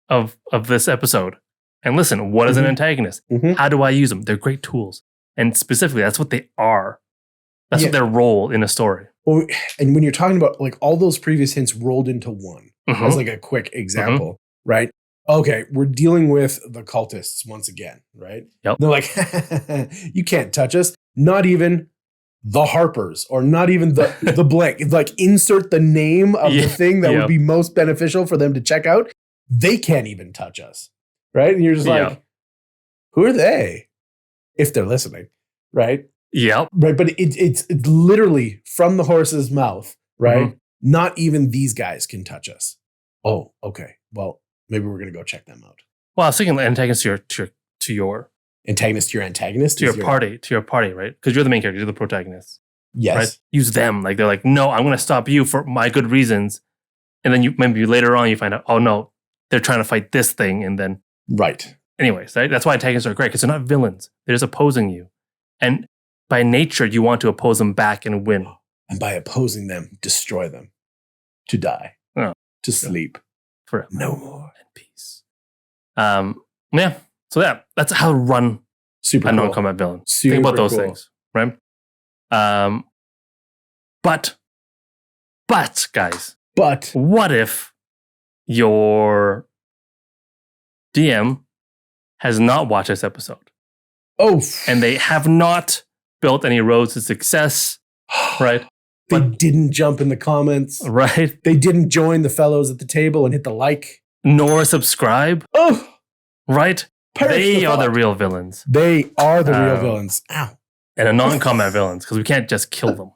of this episode and listen. What is an antagonist? Mhm. How do I use them? They're great tools. And specifically, that's what they are. That's what their role in a story. Well, and when you're talking about like all those previous hints rolled into one, as like a quick example, right? Okay, we're dealing with the cultists once again, right? Yep. They're like, you can't touch us. Not even the Harpers, or not even the blank. Like insert the name of the thing that would be most beneficial for them to check out. They can't even touch us, right? And you're just like, who are they? If they're listening, right? Yep. Right, but it's literally from the horse's mouth, right? Not even these guys can touch us. Oh, okay. Well, maybe we're gonna go check them out. Well, I was thinking antagonist to your antagonist, your antagonist, to your party, right? Because you're the main character, you're the protagonist. Yes. Right? Use them. Like they're like, no, I'm gonna stop you for my good reasons. And then maybe later on you find out, oh no, they're trying to fight this thing, and then anyways, right? That's why antagonists are great, because they're not villains. They're just opposing you. And by nature, you want to oppose them back and win. And by opposing them, destroy them. To die. To sleep. Forever. No more. And peace. Yeah. So that's how to run Super a cool. non-combat villain. Super Think about those cool. things, right? But guys, what if your DM has not watched this episode? Oh. And they have not built any roads to success, right? They didn't jump in the comments. Right. They didn't join the fellows at the table and hit the like. Nor subscribe. Oh. Right? They are the real villains. They are the real villains. Ow. And a non-combat villains, because we can't just kill them.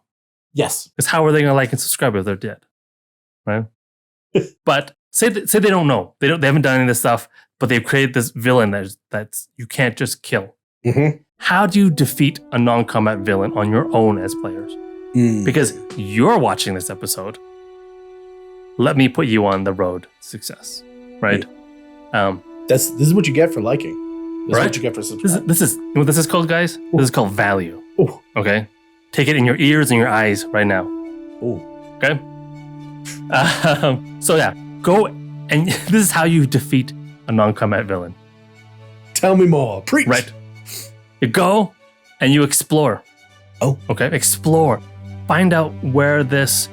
Yes. Because how are they going to like and subscribe if they're dead? Right? But say they don't know. They haven't done any of this stuff, but they've created this villain that's you can't just kill. How do you defeat a non-combat villain on your own as players? Because you're watching this episode. Let me put you on the road to success. Right? This is what you get for liking. This is what you get for subscribing. This is what this is called, guys? Ooh. This is called value. Ooh. Okay? Take it in your ears and your eyes right now. Ooh. Okay? So yeah, go and this is how you defeat a non-combat villain. Tell me more. Preach. Right? You go and you explore. Oh. Okay? Explore. Find out where this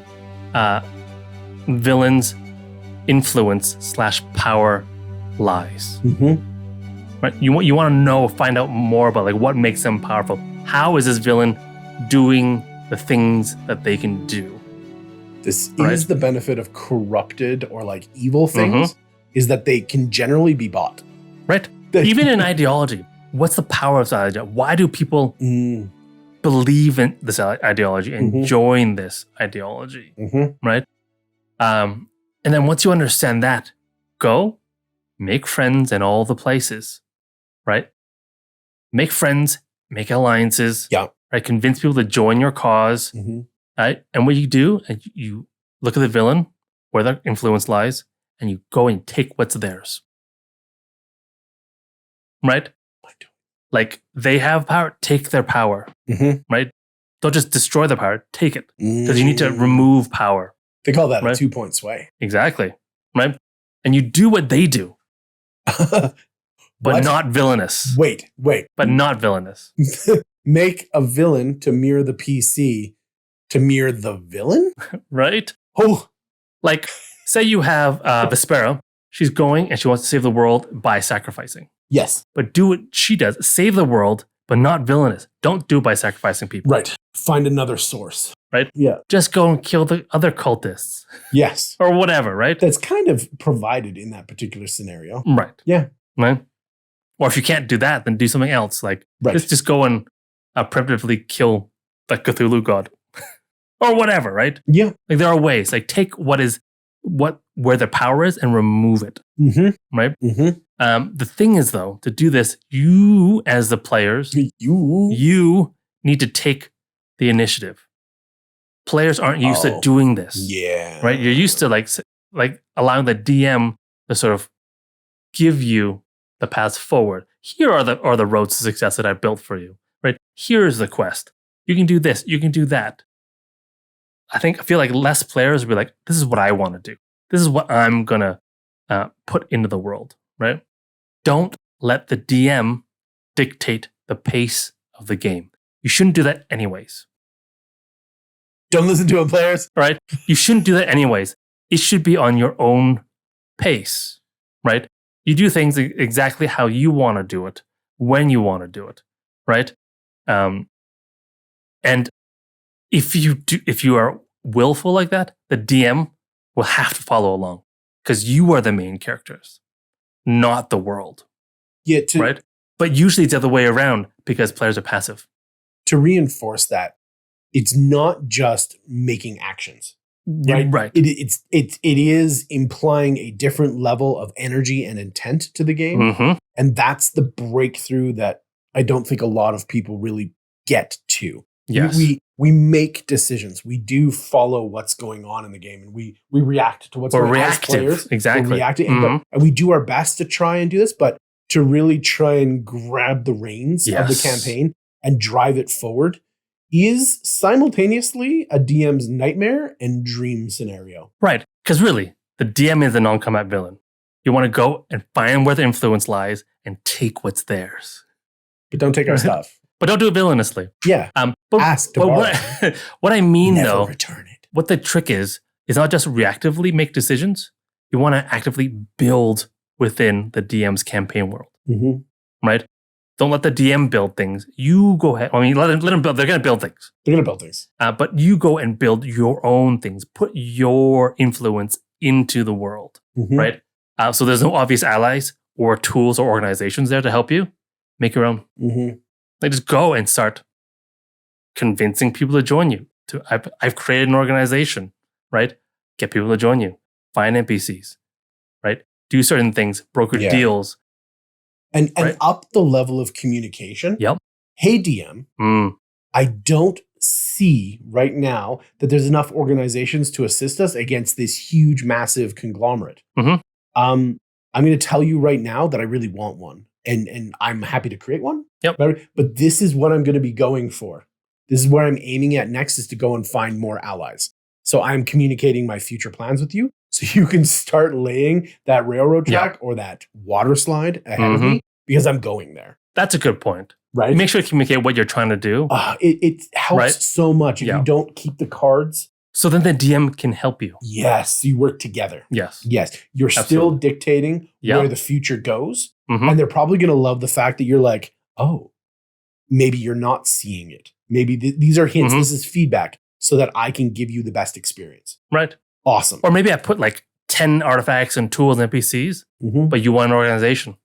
villain's influence / power lies. Mm-hmm. Right? You want to find out more about like what makes them powerful. How is this villain doing the things that they can do? This Right. is the benefit of corrupted or like evil things, is that they can generally be bought. Right? Even in ideology, what's the power of this ideology? Why do people believe in this ideology and join this ideology? Right? And then once you understand that, go make friends in all the places. Right? Make friends, make alliances. Yeah. Right? Convince people to join your cause. Right? And what you do, you look at the villain, where their influence lies, and you go and take what's theirs. Right? Like they have power, take their power. Right? Don't just destroy the power, take it. Because you need to remove power. They call that Right? a 2-point sway. Exactly. Right? And you do what they do, but What? not villainous. Wait. But not villainous. Make a villain to mirror the PC to mirror the villain? Right? Oh, Like, say you have Vespera. She's going and she wants to save the world by sacrificing. yes. But do what she does. Save the world, but not villainous. Don't do it by sacrificing people. Right. Find another source. Right? Yeah. Just go and kill the other cultists Yes. or whatever, right? That's kind of provided in that particular scenario. Right. Yeah. Right? Or if you can't do that, then do something else. Like, Right. just go and preemptively kill the Cthulhu god or whatever, right? Yeah. Like, there are ways. Like, take where the power is and remove it, right? The thing is, though, to do this, you as the players, you need to take the initiative. Players aren't used to doing this. Yeah. Right? You're used to like allowing the DM to sort of give you the paths forward. Here are the roads to success that I've built for you. Right? Here's the quest. You can do this. You can do that. I feel like less players will be like, this is what I want to do. This is what I'm gonna put into the world. Right? Don't let the DM dictate the pace of the game. You shouldn't do that anyways. Don't listen to him, players. Right? You shouldn't do that anyways. It should be on your own pace, right? You do things exactly how you want to do it, when you want to do it, right? And if you are willful like that, the DM will have to follow along because you are the main characters, not the world, Yeah. right? But usually it's the other way around because players are passive. To reinforce that, it's not just making actions. Right. Right. It is implying a different level of energy and intent to the game. And that's the breakthrough that I don't think a lot of people really get to. Yes. We make decisions. We do follow what's going on in the game, and we react to what's going on as players. Exactly. We're reacting, and we do our best to try and do this, but to really try and grab the reins of the campaign and drive it forward is simultaneously a DM's nightmare and dream scenario. Right. Because really, the DM is a non-combat villain. You want to go and find where the influence lies and take what's theirs. But don't take our stuff. But don't do it villainously. Yeah. But Ask to borrow. What I mean, Never though, return it. what the trick is not just reactively make decisions. You want to actively build within the DM's campaign world. Right? Don't let the DM build things. You go ahead. I mean, let them build. They're going to build things. They're going to build things. But you go and build your own things. Put your influence into the world. Right? So there's no obvious allies or tools or organizations there to help you. Make your own. Like just go and start convincing people to join you. I've created an organization. Right? Get people to join you. Find NPCs. Right? Do certain things. Broker deals. And up the level of communication. Yep. Hey, DM, I don't see right now that there's enough organizations to assist us against this huge, massive conglomerate. I'm going to tell you right now that I really want one. And I'm happy to create one. Yep. But this is what I'm going to be going for. This is where I'm aiming at next, is to go and find more allies. So I'm communicating my future plans with you, so you can start laying that railroad track or that water slide ahead of me, because I'm going there. That's a good point. Right? Make sure to communicate what you're trying to do. It helps so much if you don't keep the cards So then the DM can help you. Yes, you work together. Yes. Yes, you're still Absolutely. dictating Yep. where the future goes. Mhm. And they're probably going to love the fact that you're like, oh, maybe you're not seeing it. Maybe these are hints. Mhm. This is feedback so that I can give you the best experience. Right. Awesome. Or maybe I put like 10 artifacts and tools and NPCs, Mhm. but you want an organization.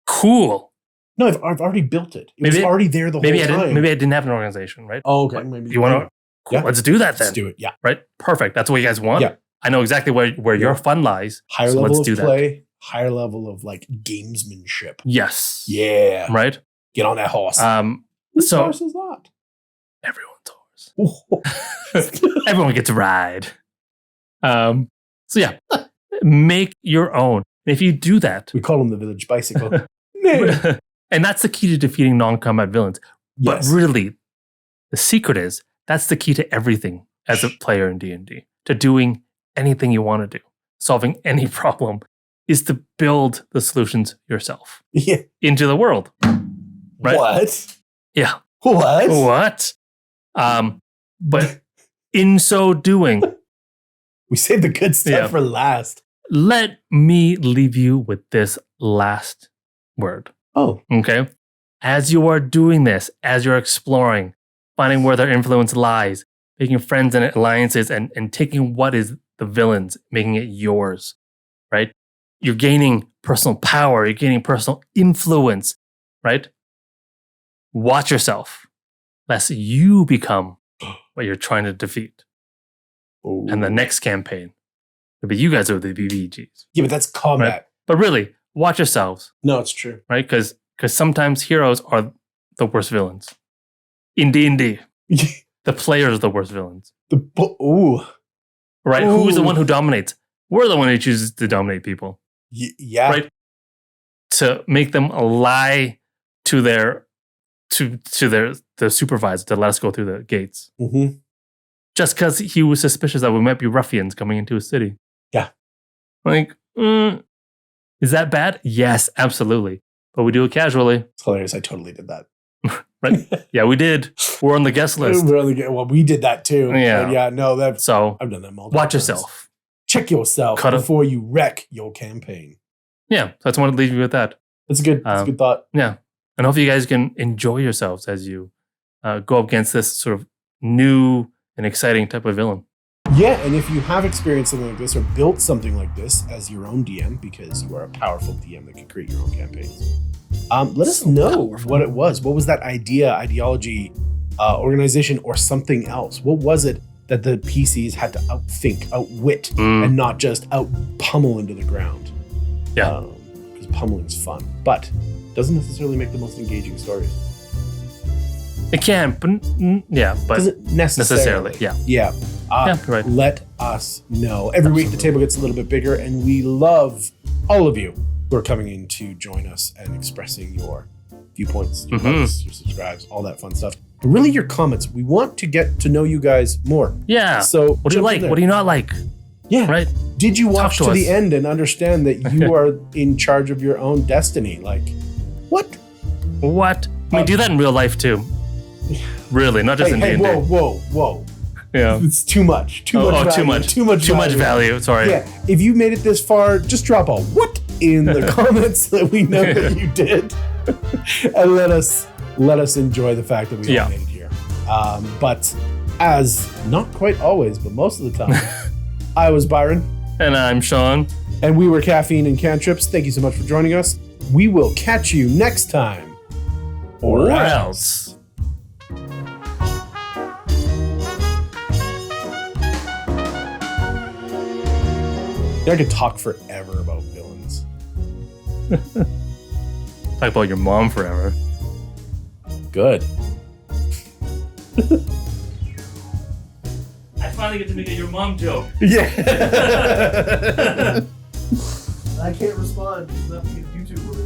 Cool. No, I've already built it. It was Maybe- already there the Maybe I whole time. didn't have an organization, right? Oh, okay. Maybe You want to? Cool. Yeah. Let's do that then. Let's do it. Yeah. Right? Perfect. That's what you guys want. Yeah. I know exactly where your fun lies. Higher So level let's of do play, higher level of like gamesmanship. Yes. Yeah. Right? Get on that horse. Whose so horse is that? everyone's horse. Everyone gets a ride. So yeah, make your own. And if you do that, We call him the village bicycle. Nay. and that's the key to defeating non-combat villains. But Yes. really, the secret is that's the key to everything as a player in D&D, to doing anything you want to do, solving any problem, is to build the solutions yourself Yeah. into the world. Right? What? Yeah. What? What? But in so doing, We saved the good stuff Yeah. for last. let me leave you with this last word. Oh. Okay? As you are doing this, as you're exploring, finding where their influence lies, making friends and alliances, and taking what is the villain's, making it yours, right? You're gaining personal power, you're gaining personal influence, right? Watch yourself, lest you become what you're trying to defeat. Oh. And the next campaign will be you guys are the BBEGs. Yeah, but that's combat. But really, watch yourselves, No, it's true. right? Because sometimes heroes are the worst villains. In D&D, the players are the worst villains, Ooh. right? Who's the Ooh. one who dominates? We're the one who chooses to dominate people, Yeah. right? To make them lie to their the supervisor to let us go through the gates, Mm-hmm. just because he was suspicious that we might be ruffians coming into his city. Yeah. Like, is that bad? Yes, absolutely. But we do it casually, It's hilarious. I totally did that. right? Yeah, we did. We're on the guest list. Well, we did that too. Yeah. But yeah, no, that's So I've done that multiple watch times. yourself. Check yourself Cut it. before you wreck your campaign. Yeah, so I just wanted to leave you with that. That's a good thought. Yeah. And hopefully you guys can enjoy yourselves as you go up against this sort of new and exciting type of villain. Yeah, and if you have experienced something like this or built something like this as your own DM, because you are a powerful DM that can create your own campaigns, let us So know powerful. what it was. What was that idea, ideology, organization, or something else? What was it that the PCs had to outthink, outwit, and not just out pummel into the ground? Yeah. Because pummeling's fun, but doesn't necessarily make the most engaging stories. It can, but but Doesn't necessarily. necessarily. Yeah. Yeah. Yeah, you're right. Let us know. Every week the table gets a little bit bigger, and we love all of you who are coming in to join us and expressing your viewpoints, your likes, your subscribes, all that fun stuff. But really your comments. We want to get to know you guys more. Yeah. So What do you jump in like? there. What do you not like? Yeah. Right? Did you watch to to us. the end and understand that you are in charge of your own destiny? Like, what? What? I mean, do that in real life too. Really, not just in Hey, D&D. whoa. Yeah. It's too much. Too much value. Too much value. Sorry. Yeah, if you made it this far, just drop a what in the comments so that we know that you did, and let us enjoy the fact that we all made it here. But as not quite always, but most of the time, I was Byron, And I'm Sean. and we were Caffeine and Cantrips. Thank you so much for joining us. We will catch you next time, Or else. I could talk forever about villains. Talk about your mom forever. Good. I finally get to make a your mom joke. Yeah. I can't respond. It's not YouTube.